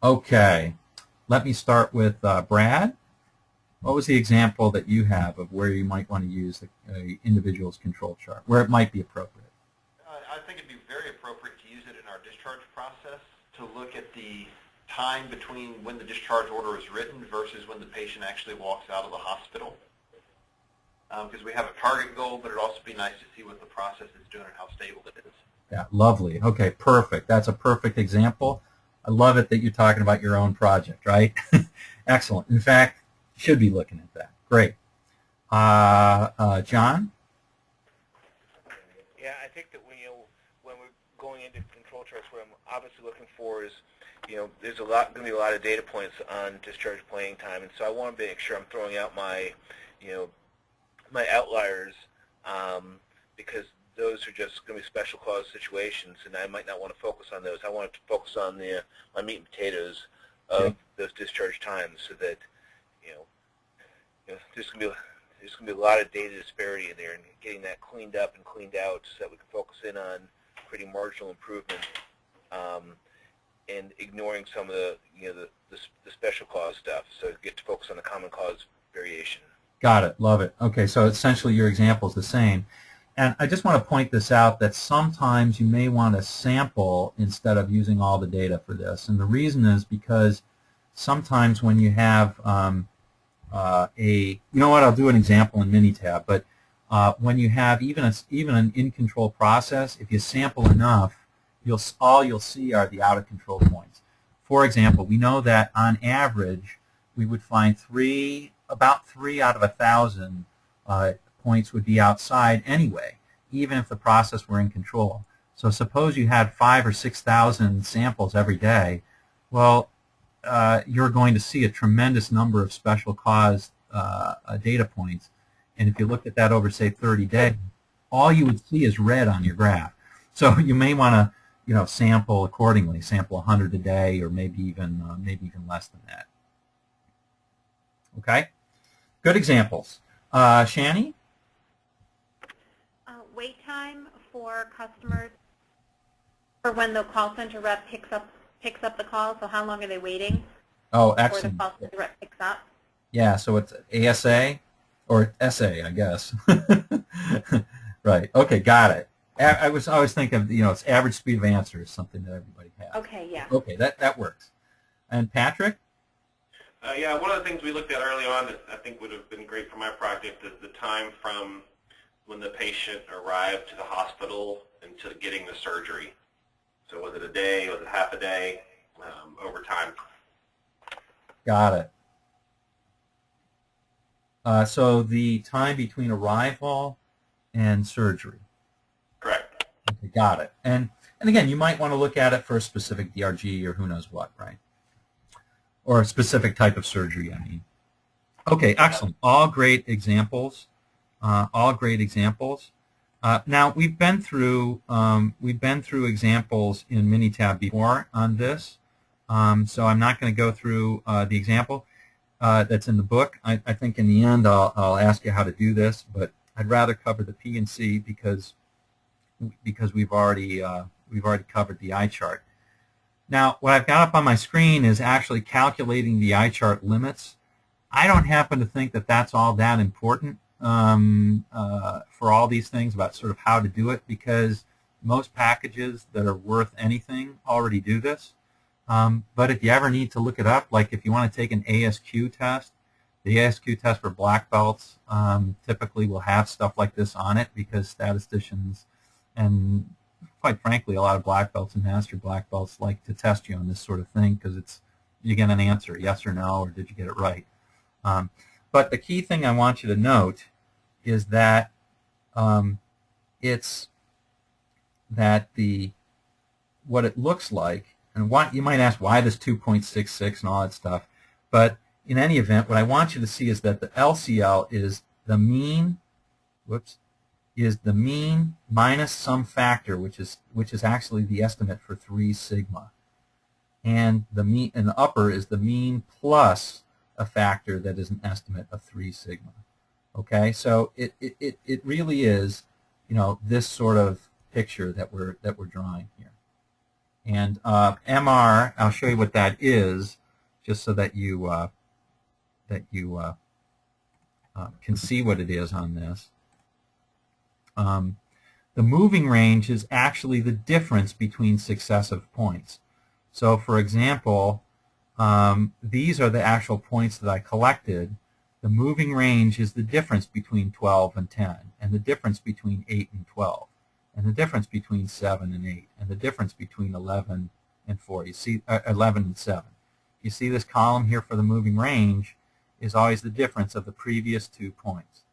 Okay, let me start with Brad. What was the example that you have of where you might want to use an individual's control chart, where it might be appropriate? I think it'd be very appropriate to use it in our discharge process to look at the time between when the discharge order is written versus when the patient actually walks out of the hospital. Because we have a target goal, but it'd also be nice to see what the process is doing and how stable it is. Yeah, lovely. Okay, perfect. That's a perfect example. I love it that you're talking about your own project, right? Excellent. In fact, you should be looking at that. Great. John? Yeah, I think that when we're going into control charts, what I'm obviously looking for is, there's going to be a lot of data points on discharge planning time, and so I want to make sure I'm throwing out my, my outliers, because those are just going to be special cause situations, and I might not want to focus on those. I want to focus on my meat and potatoes of those discharge times, so that there's going to be a lot of data disparity in there, and getting that cleaned up and cleaned out so that we can focus in on creating marginal improvement, and ignoring some of the special cause stuff. So get to focus on the common cause variation. Got it. Love it. Okay, so essentially your example is the same. And I just want to point this out that sometimes you may want to sample instead of using all the data for this. And the reason is because sometimes when you have you know what, I'll do an example in Minitab, but when you have even an in-control process, if you sample enough, all you'll see are the out-of-control points. For example, we know that on average, we would find about 3 out of 1,000 points would be outside anyway, even if the process were in control. So suppose you had 5,000 or 6,000 samples every day. Well, you're going to see a tremendous number of special cause data points. And if you look at that over, say, 30 days, all you would see is red on your graph. So you may want to, sample accordingly, sample 100 a day, or maybe even less than that. Okay, good examples. Shani? Wait time for customers for when the call center rep picks up the call. So how long are they waiting? Oh, before excellent. the call center rep picks up? Yeah, so it's ASA or SA, I guess. Right. Okay, got it. I was always thinking of, it's average speed of answer is something that everybody has. Okay, yeah. Okay, that works. And Patrick? Yeah, one of the things we looked at early on that I think would have been great for my project is the time from when the patient arrived to the hospital until getting the surgery. So was it a day, was it half a day, over time? Got it. So the time between arrival and surgery. Correct. Okay, got it. And again, you might want to look at it for a specific DRG or who knows what, right? Or a specific type of surgery, I mean. Okay, excellent. All great examples. All great examples. Now we've been through examples in Minitab before on this, so I'm not going to go through the example that's in the book. I think in the end I'll ask you how to do this, but I'd rather cover the P and C because we've already covered the eye chart. Now what I've got up on my screen is actually calculating the eye chart limits. I don't happen to think that that's all that important for all these things about sort of how to do it, because most packages that are worth anything already do this. But if you ever need to look it up, like if you want to take an ASQ test, the ASQ test for black belts typically will have stuff like this on it, because statisticians and, quite frankly, a lot of black belts and master black belts like to test you on this sort of thing, because it's, you get an answer, yes or no, or did you get it right. But the key thing I want you to note is that it's that what it looks like, and what you might ask, why this 2.66 and all that stuff, but in any event, what I want you to see is that the LCL is the mean, is the mean minus some factor, which is actually the estimate for 3 sigma, and the mean in the upper is the mean plus a factor that is an estimate of 3 sigma. Okay, so it really is, you know, this sort of picture that we're drawing here. And MR, I'll show you what that is, just so that you can see what it is on this. The moving range is actually the difference between successive points. So, for example, these are the actual points that I collected. The moving range is the difference between 12 and 10, and the difference between 8 and 12, and the difference between 7 and 8, and the difference between 11 and 4. You see, 11 and 7. You see this column here for the moving range is always the difference of the previous 2 points.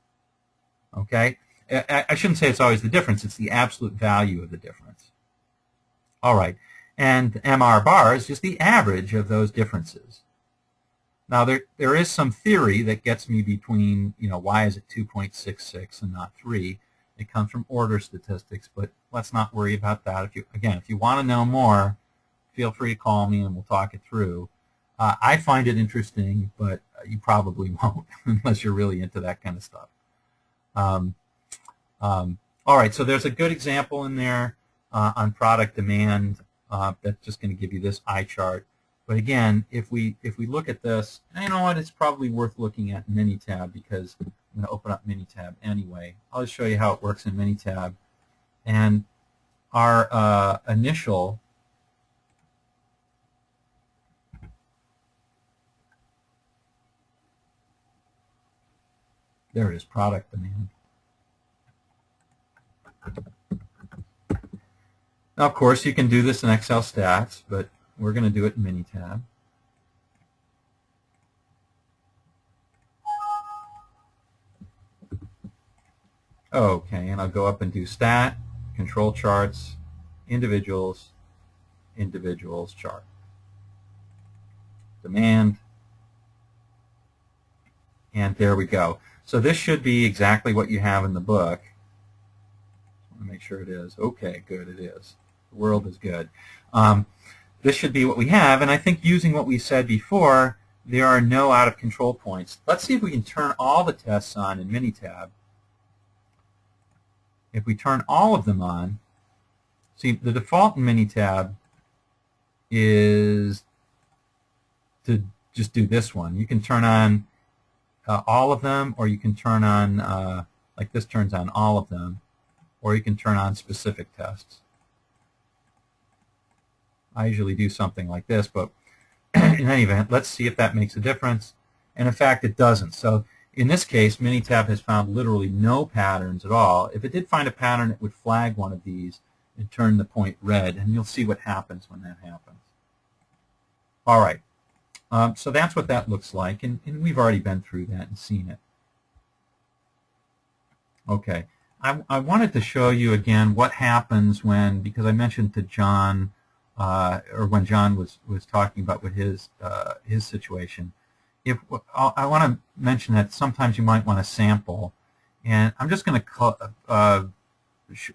Okay? I shouldn't say it's always the difference. It's the absolute value of the difference. All right. And MR bar is just the average of those differences. Now, there is some theory that gets me between, you know, why is it 2.66 and not 3? It comes from order statistics, but let's not worry about that. If you want to know more, feel free to call me and we'll talk it through. I find it interesting, but you probably won't unless you're really into that kind of stuff. All right, so there's a good example in there on product demand that's just going to give you this eye chart. But again, if we look at this, you know what, it's probably worth looking at Minitab, because I'm going to open up Minitab anyway. I'll just show you how it works in Minitab. And our initial there it is, product demand. Now, of course, you can do this in Excel stats, but we're going to do it in Minitab. Okay, and I'll go up and do stat, control charts, individuals, individuals chart, demand, and there we go. So this should be exactly what you have in the book. I want to make sure it is. Okay, good, it is. The world is good. This should be what we have, and I think using what we said before, there are no out-of-control points. Let's see if we can turn all the tests on in Minitab. If we turn all of them on, see, the default in Minitab is to just do this one. You can turn on all of them, or you can turn on, like this turns on all of them, or you can turn on specific tests. I usually do something like this, but in any event, let's see if that makes a difference. And in fact, it doesn't. So in this case, Minitab has found literally no patterns at all. If it did find a pattern, it would flag one of these and turn the point red, and you'll see what happens when that happens. All right. So that's what that looks like, and we've already been through that and seen it. Okay. I wanted to show you again what happens when, because I mentioned to John, or when John was talking about with his situation. I want to mention that sometimes you might want to sample, and I'm just going to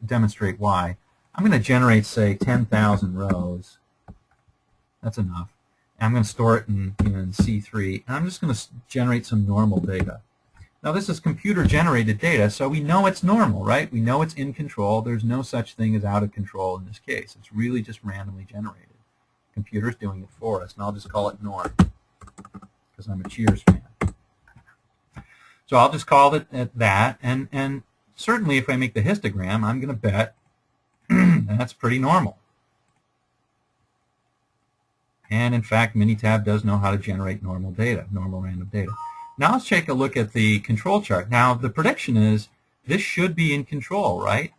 demonstrate why. I'm going to generate, say, 10,000 rows. That's enough. And I'm going to store it in C3, and I'm just going to generate some normal data. Now, this is computer-generated data, so we know it's normal, right? We know it's in control. There's no such thing as out of control in this case. It's really just randomly generated. The computer's doing it for us, and I'll just call it norm, because I'm a Cheers fan. So I'll just call it at that, and certainly if I make the histogram, I'm going to bet that's pretty normal. And in fact, Minitab does know how to generate normal data, normal random data. Now let's take a look at the control chart. Now the prediction is this should be in control, right?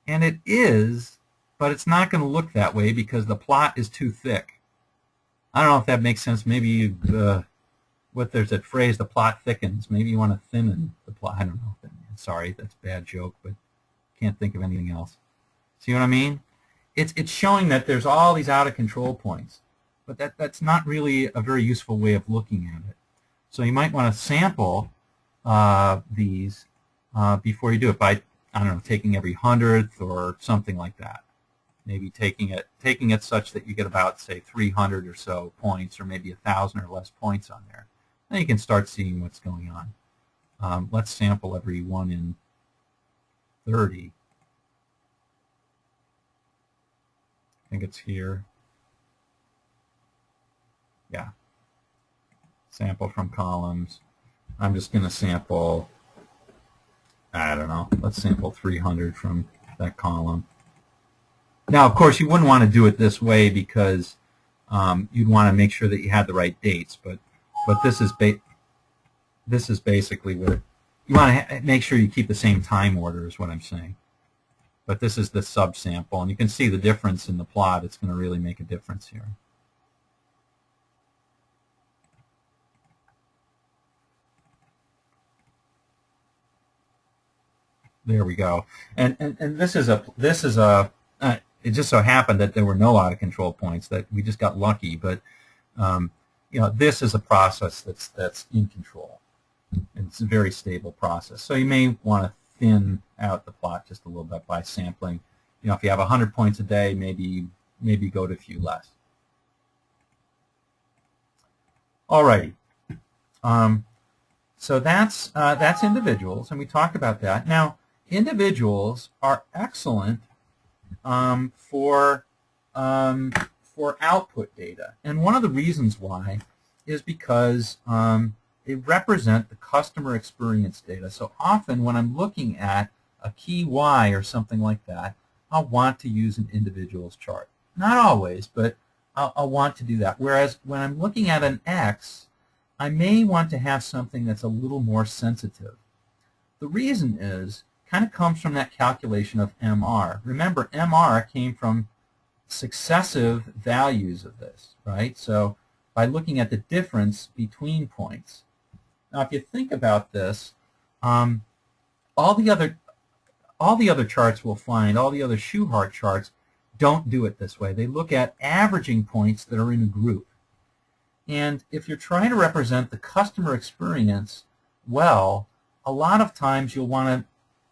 And it is, but it's not going to look that way because the plot is too thick. I don't know if that makes sense. Maybe there's that phrase, the plot thickens. Maybe you want to thinnen the plot. I don't know. Sorry, that's a bad joke, but can't think of anything else. See what I mean? It's showing that there's all these out of control points, but that's not really a very useful way of looking at it. So you might want to sample these before you do it by, I don't know, taking every 100th or something like that. Maybe taking it such that you get about, say, 300 or so points, or maybe 1,000 or less points on there. Then you can start seeing what's going on. Let's sample every 1 in 30. I think it's here. Yeah. Sample from columns. I'm just going to sample, I don't know, let's sample 300 from that column. Now, of course, you wouldn't want to do it this way because you'd want to make sure that you had the right dates. But this is basically what you want to make sure you keep the same time order is what I'm saying. But this is the subsample, and you can see the difference in the plot. It's going to really make a difference here. There we go. And this is a it just so happened that there were no out of control points, that we just got lucky. But you know, this is a process that's in control. It's a very stable process. So you may want to thin out the plot just a little bit by sampling. You know, if you have 100 points a day, maybe go to a few less. Alrighty. So that's individuals, and we talked about that. Now, individuals are excellent for output data, and one of the reasons why is because they represent the customer experience data. So often when I'm looking at a key Y or something like that, I'll want to use an individuals chart. Not always, but I'll want to do that. Whereas when I'm looking at an X, I may want to have something that's a little more sensitive. The reason is, kind of comes from that calculation of MR. Remember, MR came from successive values of this, right? So by looking at the difference between points. Now, if you think about this, all the other charts we'll find, all the other Shewhart charts, don't do it this way. They look at averaging points that are in a group. And if you're trying to represent the customer experience well, a lot of times you'll want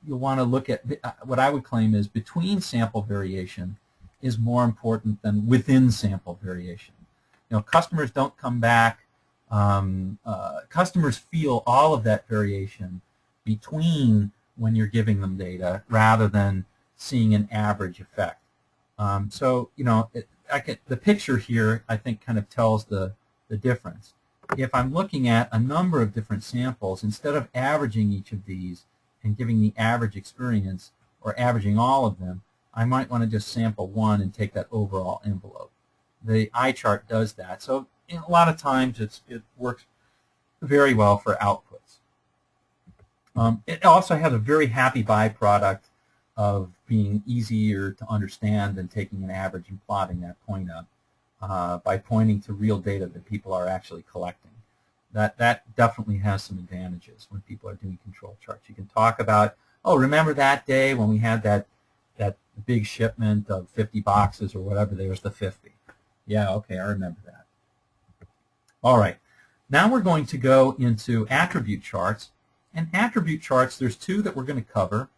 to look at what I would claim is between sample variation is more important than within sample variation. You know, customers don't come back. Customers feel all of that variation between when you're giving them data rather than seeing an average effect. So, you know, the picture here, I think, kind of tells the difference. If I'm looking at a number of different samples, instead of averaging each of these and giving the average experience or averaging all of them, I might want to just sample one and take that overall envelope. The eye chart does that. So a lot of times it works very well for outputs. It also has a very happy byproduct of being easier to understand than taking an average and plotting that point up by pointing to real data that people are actually collecting. That definitely has some advantages when people are doing control charts. You can talk about, oh, remember that day when we had that big shipment of 50 boxes or whatever, there was the 50. Yeah, okay, I remember that. All right, now we're going to go into attribute charts. And attribute charts, there's two that we're going to cover.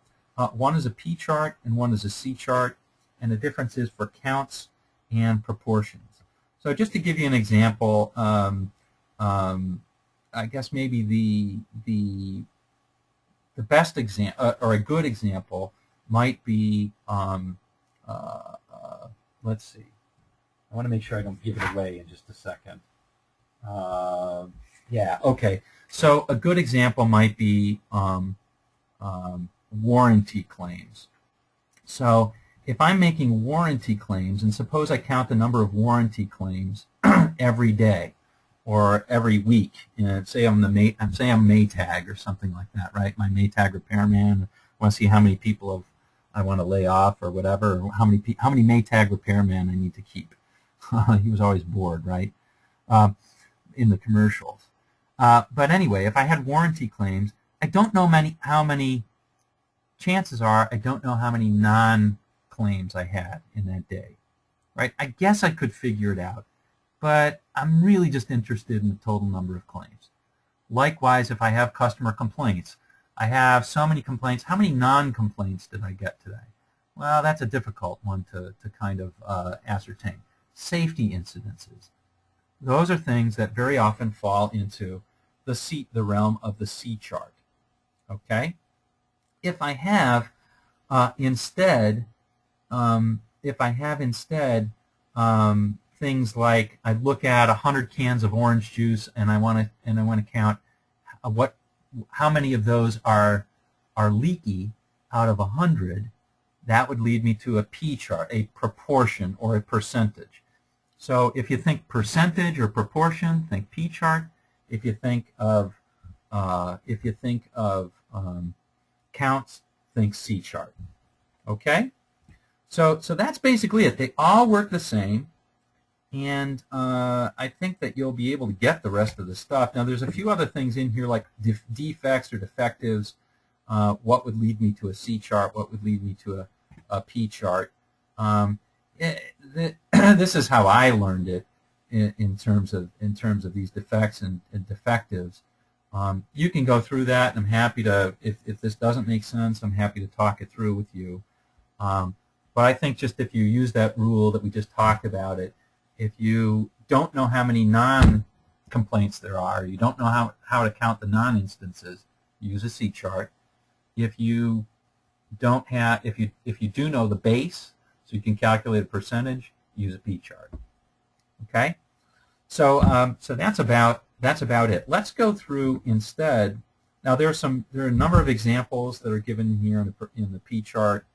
One is a P chart and one is a C chart, and the difference is for counts and proportions. So just to give you an example, I guess maybe the best example or a good example might be, let's see. I want to make sure I don't give it away in just a second. Yeah, okay. So a good example might be warranty claims. So if I'm making warranty claims, and suppose I count the number of warranty claims every day or every week, you know, say I'm Maytag or something like that, right? My Maytag repairman. I want to see how many people I want to lay off or whatever, or how many Maytag repairmen I need to keep. He was always bored, right? In the commercials. But anyway, if I had warranty claims, I don't know how many. Chances are I don't know how many non-claims I had in that day, right? I guess I could figure it out, but I'm really just interested in the total number of claims. Likewise, if I have customer complaints, I have so many complaints. How many non-complaints did I get today? Well, that's a difficult one to kind of ascertain. Safety incidences. Those are things that very often fall into the realm of the C chart. Okay? If I have instead things like I look at 100 cans of orange juice and I want to count how many of those are leaky out of 100, that would lead me to a P chart, a proportion or a percentage. So if you think percentage or proportion, think P chart. If you think of counts, think C chart. Okay? So that's basically it. They all work the same, and I think that you'll be able to get the rest of the stuff. Now, there's a few other things in here like defects or defectives. What would lead me to a C chart? What would lead me to a P chart? This is how I learned it in terms of these defects and defectives. You can go through that, and I'm happy to, if this doesn't make sense, I'm happy to talk it through with you. But I think just if you use that rule that we just talked about if you don't know how many non-complaints there are, you don't know how to count the non-instances, use a C chart. If you don't have, if you do know the base, so you can calculate a percentage, use a P chart. Okay? So so that's about it. Let's go through instead. Now there are a number of examples that are given here in the P chart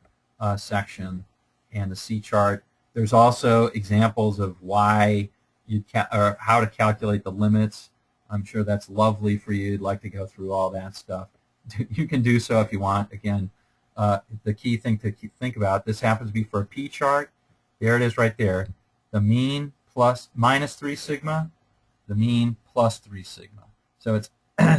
section and the C chart. There's also examples of why or how to calculate the limits. I'm sure that's lovely for you. You'd like to go through all that stuff. You can do so if you want. Again, the key thing to think about, this happens to be for a P chart. There it is right there. The mean minus 3 sigma, the mean plus 3 sigma. So it's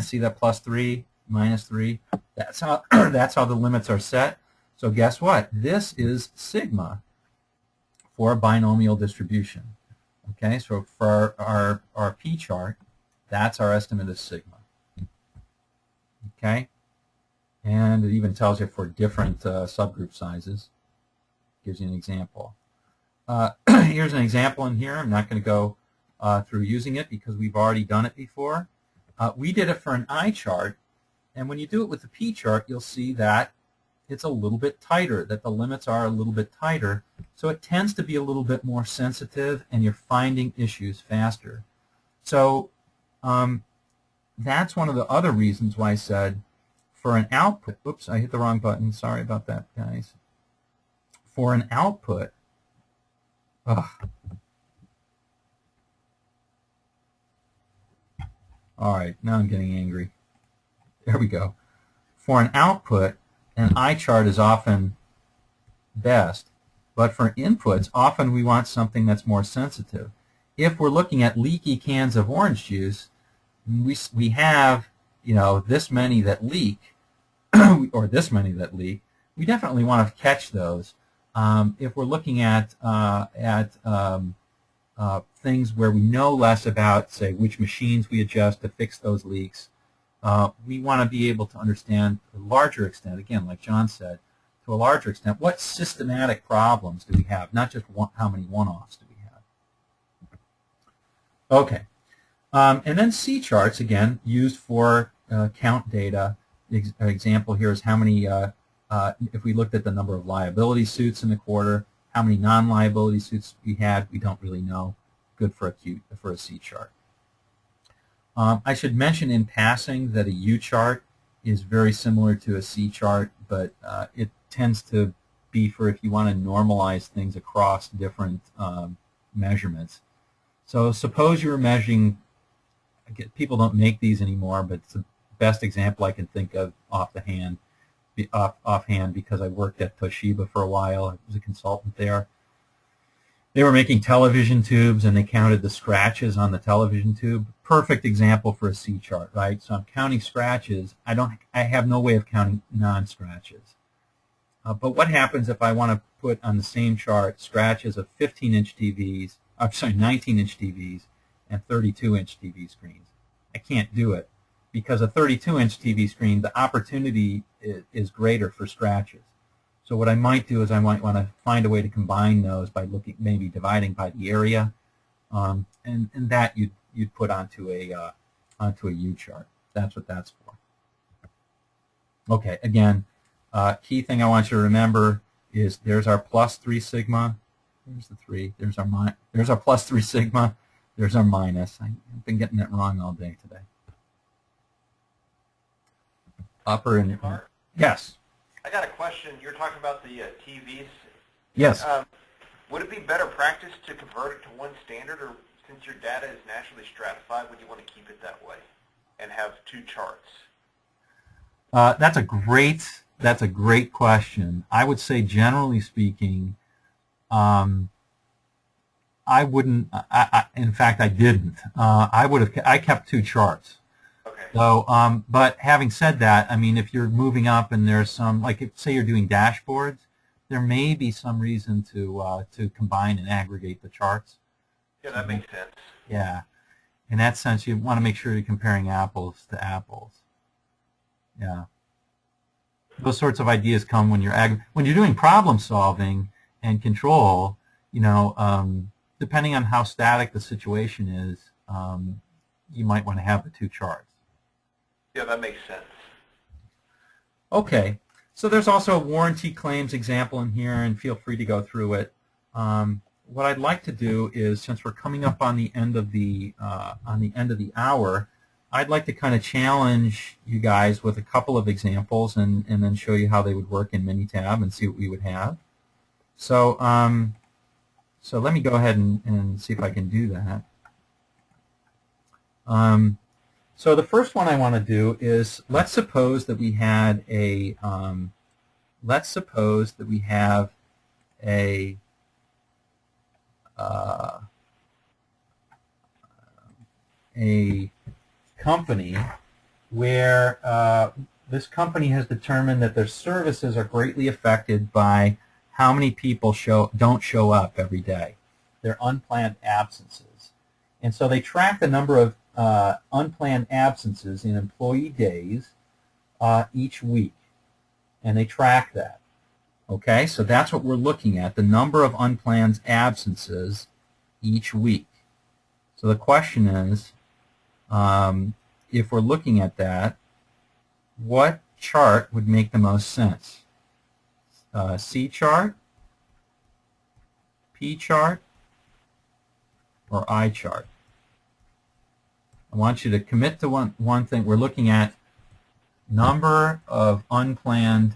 see that plus 3, minus 3. That's how the limits are set. So guess what? This is sigma for a binomial distribution. Okay, so for our P chart, that's our estimate of sigma. Okay, and it even tells you for different subgroup sizes. Gives you an example. Here's an example in here. I'm not going to go through using it because we've already done it before. We did it for an I chart, and when you do it with the P chart, you'll see that it's a little bit tighter, that the limits are a little bit tighter. So it tends to be a little bit more sensitive, and you're finding issues faster. So that's one of the other reasons why I said for an output, oops, I hit the wrong button. Sorry about that, guys. For an output, all right, now I'm getting angry. There we go. For an output, an I chart is often best, but for inputs, often we want something that's more sensitive. If we're looking at leaky cans of orange juice, we have, you know, this many that leak, or this many that leak. We definitely want to catch those. If we're looking at things where we know less about, say, which machines we adjust to fix those leaks, we want to be able to understand to a larger extent, again, like John said, to a larger extent, what systematic problems do we have, not just how many one-offs do we have. Okay. And then C charts, again, used for count data. An example here is how many, if we looked at the number of liability suits in the quarter, how many non-liability suits we had, we don't really know. Good for a C chart. I should mention in passing that a U chart is very similar to a C chart, but it tends to be for if you want to normalize things across different measurements. So suppose you're measuring, people don't make these anymore, but it's the best example I can think of offhand because I worked at Toshiba for a while. I was a consultant there. They were making television tubes, and they counted the scratches on the television tube. Perfect example for a C chart, right? So I'm counting scratches. I have no way of counting non-scratches. But what happens if I want to put on the same chart scratches of 15-inch TVs, I'm sorry, 19-inch TVs and 32-inch TV screens? I can't do it because a 32-inch TV screen, the opportunity is greater for scratches. So what I might do is I might want to find a way to combine those by maybe dividing by the area, and that you'd put onto a U chart. That's what that's for. Okay, again, key thing I want you to remember is there's our plus 3 sigma. There's the 3. There's our plus 3 sigma. There's our minus. I've been getting that wrong all day today. Upper and yes. I got a question. You're talking about the TVs. Yes. Would it be better practice to convert it to one standard, or since your data is naturally stratified, would you want to keep it that way and have 2 charts? That's a great question. I would say, generally speaking, I wouldn't. In fact, I didn't. I kept 2 charts. Okay. So, but having said that, I mean, if you're moving up and there's some, like, say you're doing dashboards, there may be some reason to combine and aggregate the charts. Yeah, that makes sense. Yeah. In that sense, you want to make sure you're comparing apples to apples. Yeah. Those sorts of ideas come when you're doing problem solving and control. You know, depending on how static the situation is, you might want to have the 2 charts. Yeah, that makes sense. Okay. So there's also a warranty claims example in here, and feel free to go through it. What I'd like to do is, since we're coming up on the end of the hour, I'd like to kind of challenge you guys with a couple of examples, and then show you how they would work in Minitab and see what we would have. So so let me go ahead and see if I can do that. So the first one I want to do is, let's suppose that we had a company where this company has determined that their services are greatly affected by how many people don't show up every day. They're unplanned absences. And so they track the number of unplanned absences in employee days each week. And they track that. Okay, so that's what we're looking at, the number of unplanned absences each week. So the question is, if we're looking at that, what chart would make the most sense? C chart, P chart, or I chart? I want you to commit to one thing. We're looking at number of unplanned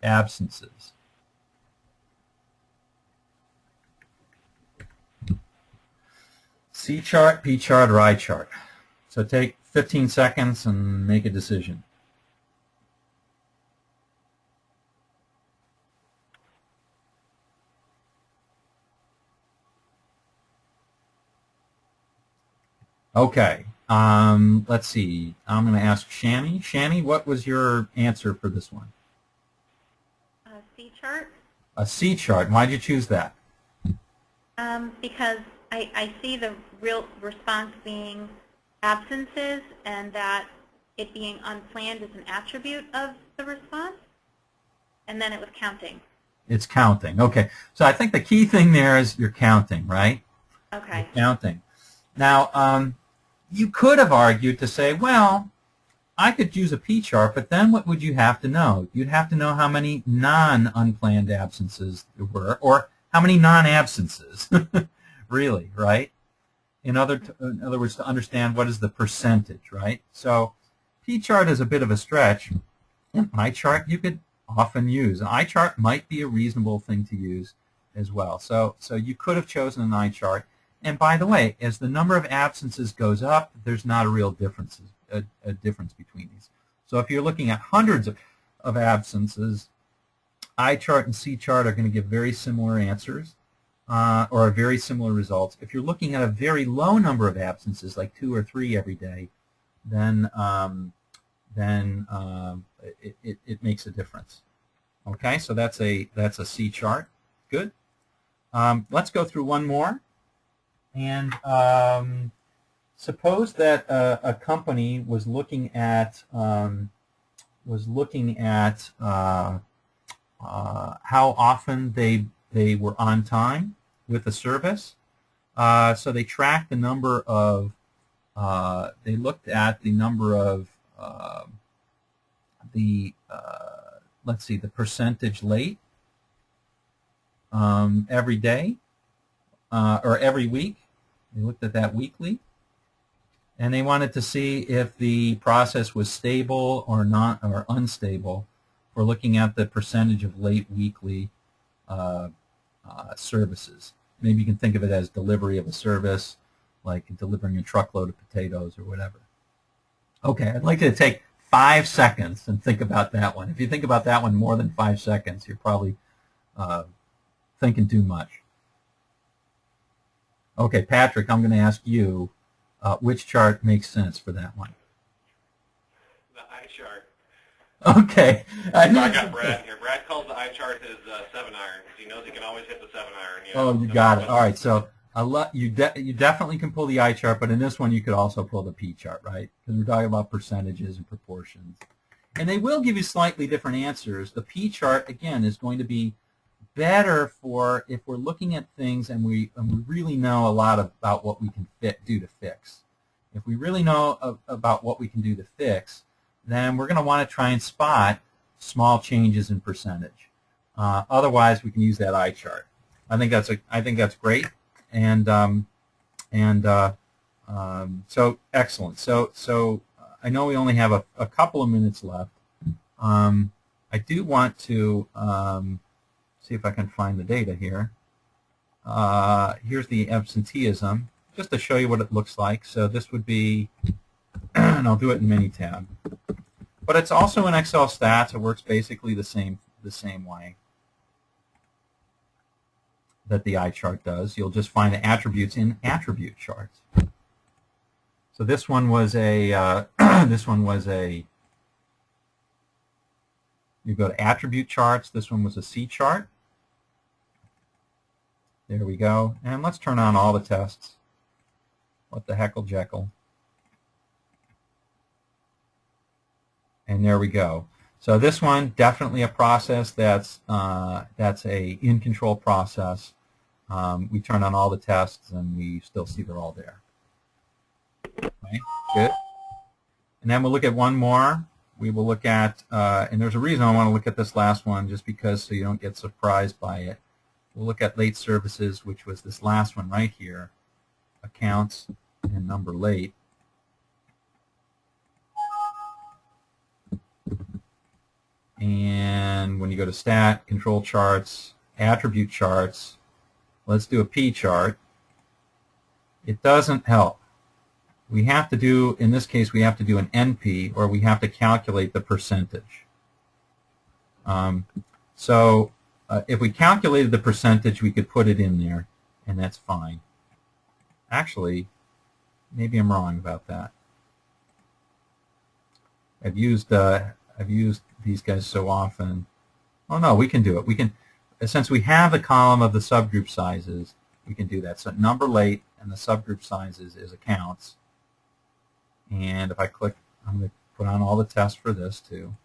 absences. C chart, P chart, or I chart. So take 15 seconds and make a decision. Okay, let's see. I'm going to ask Shani. Shani, what was your answer for this one? C chart. A C chart. Why did you choose that? Because I see the real response being absences, and that it being unplanned is an attribute of the response, and then it was counting. It's counting. Okay, so I think the key thing there is you're counting, right? Okay. You're counting. Now, you could have argued to say, well, I could use a P chart, but then what would you have to know? You'd have to know how many non-unplanned absences there were, or how many non-absences, really, right? in other words, to understand what is the percentage, right? So P-chart is a bit of a stretch. An I-chart you could often use. An I-chart might be a reasonable thing to use as well. So you could have chosen an I-chart. And by the way, as the number of absences goes up, there's not a real difference between these. So if you're looking at hundreds of absences, I-chart and C-chart are going to give very similar answers or very similar results. If you're looking at a very low number of absences, like 2 or 3 every day, then it makes a difference. Okay, so that's a C-chart. Good. Let's go through one more. And suppose that a company was looking at how often they were on time with a service. So they tracked the number of they looked at the number of let's see, the percentage late every day or every week. They looked at that weekly, and they wanted to see if the process was stable or not, or unstable, for looking at the percentage of late weekly services. Maybe you can think of it as delivery of a service, like delivering a truckload of potatoes or whatever. Okay, I'd like you to take 5 seconds and think about that one. If you think about that one more than 5 seconds, you're probably thinking too much. Okay, Patrick, I'm going to ask you which chart makes sense for that one. The eye chart. Okay. I got Brad here. Brad calls the eye chart his 7-iron because he knows he can always hit the 7-iron. You know? Oh, you got it. All right, so you definitely can pull the eye chart, but in this one you could also pull the P chart, right? Because we're talking about percentages and proportions. And they will give you slightly different answers. The P chart, again, is going to be better for if we're looking at things and we really know a lot about what we can do to fix. If we really know about what we can do to fix, then we're going to want to try and spot small changes in percentage. Otherwise, we can use that eye chart. I think that's great, and so excellent. So I know we only have a couple of minutes left. I do want to see if I can find the data here. Here's the absenteeism, just to show you what it looks like. So this would be, and I'll do it in Minitab. But it's also in Excel stats. It works basically the same way that the eye chart does. You'll just find the attributes in attribute charts. So this one was a you go to attribute charts. This one was a C chart. There we go. And let's turn on all the tests. What the heckle jekyll. And there we go. So this one, definitely a process that's a in-control process. We turn on all the tests and we still see they're all there. Okay, good. And then we'll look at one more. We will look at, and there's a reason I want to look at this last one, just because so you don't get surprised by it. We'll look at late services, which was this last one right here, accounts and number late. And when you go to stat, control charts, attribute charts, let's do a P chart. It doesn't help. We have to do, in this case, we have to do an NP, or we have to calculate the percentage. If we calculated the percentage, we could put it in there, and that's fine. Actually, maybe I'm wrong about that. I've used these guys so often. Oh no, we can do it. We can, since we have the column of the subgroup sizes, we can do that. So number late and the subgroup sizes is accounts. And if I click, I'm going to put on all the tests for this too.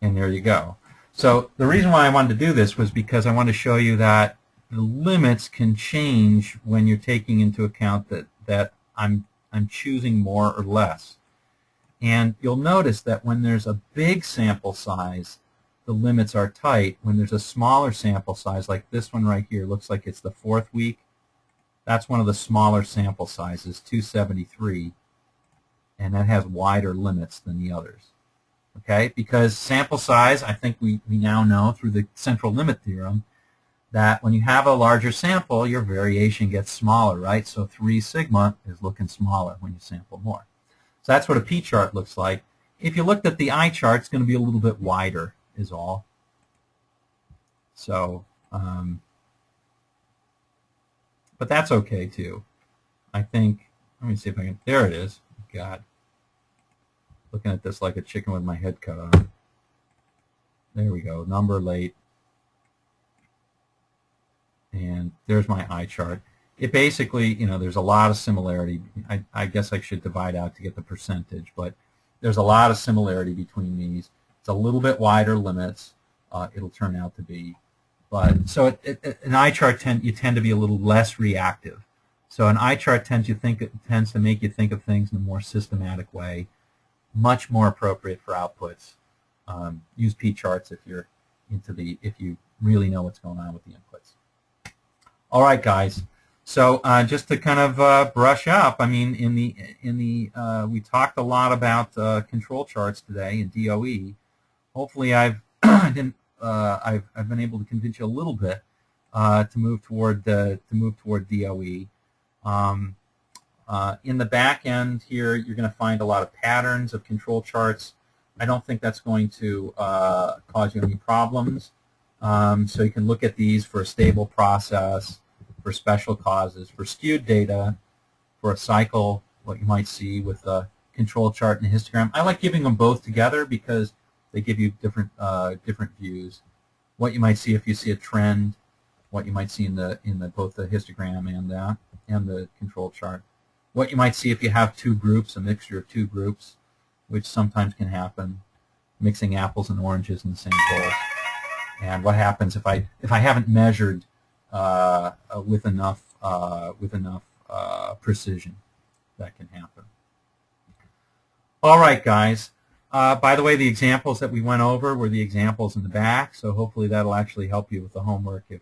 And there you go. So the reason why I wanted to do this was because I want to show you that the limits can change when you're taking into account that I'm choosing more or less. And you'll notice that when there's a big sample size, the limits are tight. When there's a smaller sample size, like this one right here, looks like it's the 4th week. That's one of the smaller sample sizes, 273, and that has wider limits than the others. Okay, because sample size, I think we now know through the central limit theorem that when you have a larger sample, your variation gets smaller, right? So 3 sigma is looking smaller when you sample more. So that's what a p-chart looks like. If you looked at the eye chart, it's going to be a little bit wider is all. So, but that's okay too. I think, let me see if I can, there it is. God. Looking at this like a chicken with my head cut off. There we go, number late. And there's my eye chart. It basically, you know, there's a lot of similarity. I guess I should divide out to get the percentage, but there's a lot of similarity between these. It's a little bit wider limits, it'll turn out to be. But so an eye chart you tend to be a little less reactive. So an eye chart tends to make you think of things in a more systematic way, much more appropriate for outputs. Use p-charts if you're if you really know what's going on with the inputs. All right, guys. So just to kind of brush up, I mean, we talked a lot about control charts today in DOE. Hopefully, I've been able to convince you a little bit to move toward DOE. In the back end here, you're going to find a lot of patterns of control charts. I don't think that's going to cause you any problems. So you can look at these for a stable process, for special causes, for skewed data, for a cycle, what you might see with a control chart and a histogram. I like giving them both together because they give you different views. What you might see if you see a trend, what you might see in both the histogram and the control chart. What you might see if you have two groups, a mixture of two groups, which sometimes can happen, mixing apples and oranges in the same bowl. And what happens if I haven't measured with enough precision? That can happen. All right, guys. By the way, the examples that we went over were the examples in the back, so hopefully that'll actually help you with the homework if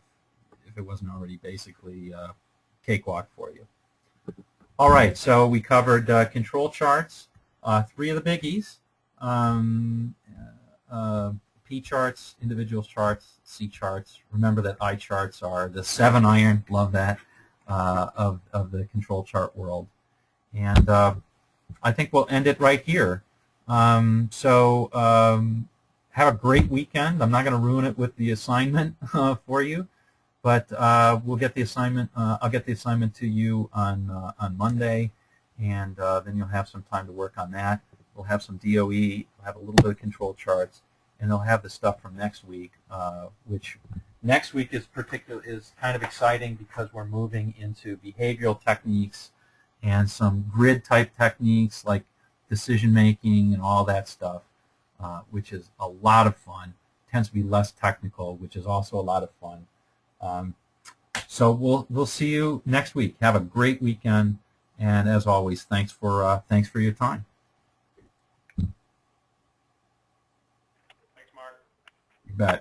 it wasn't already basically cakewalk for you. All right, so we covered control charts, 3 of the biggies, P charts, individual charts, C charts. Remember that I charts are the 7-iron, love that, of the control chart world. And I think we'll end it right here. Have a great weekend. I'm not going to ruin it with the assignment for you, but we'll get the assignment. I'll get the assignment to you on Monday, and then you'll have some time to work on that. We'll have some DOE. We'll have a little bit of control charts, and they'll have the stuff from next week, which next week is kind of exciting because we're moving into behavioral techniques and some grid type techniques like decision making and all that stuff, which is a lot of fun. Tends to be less technical, which is also a lot of fun. So we'll see you next week. Have a great weekend, and as always, thanks for your time. Thanks, Mark. You bet.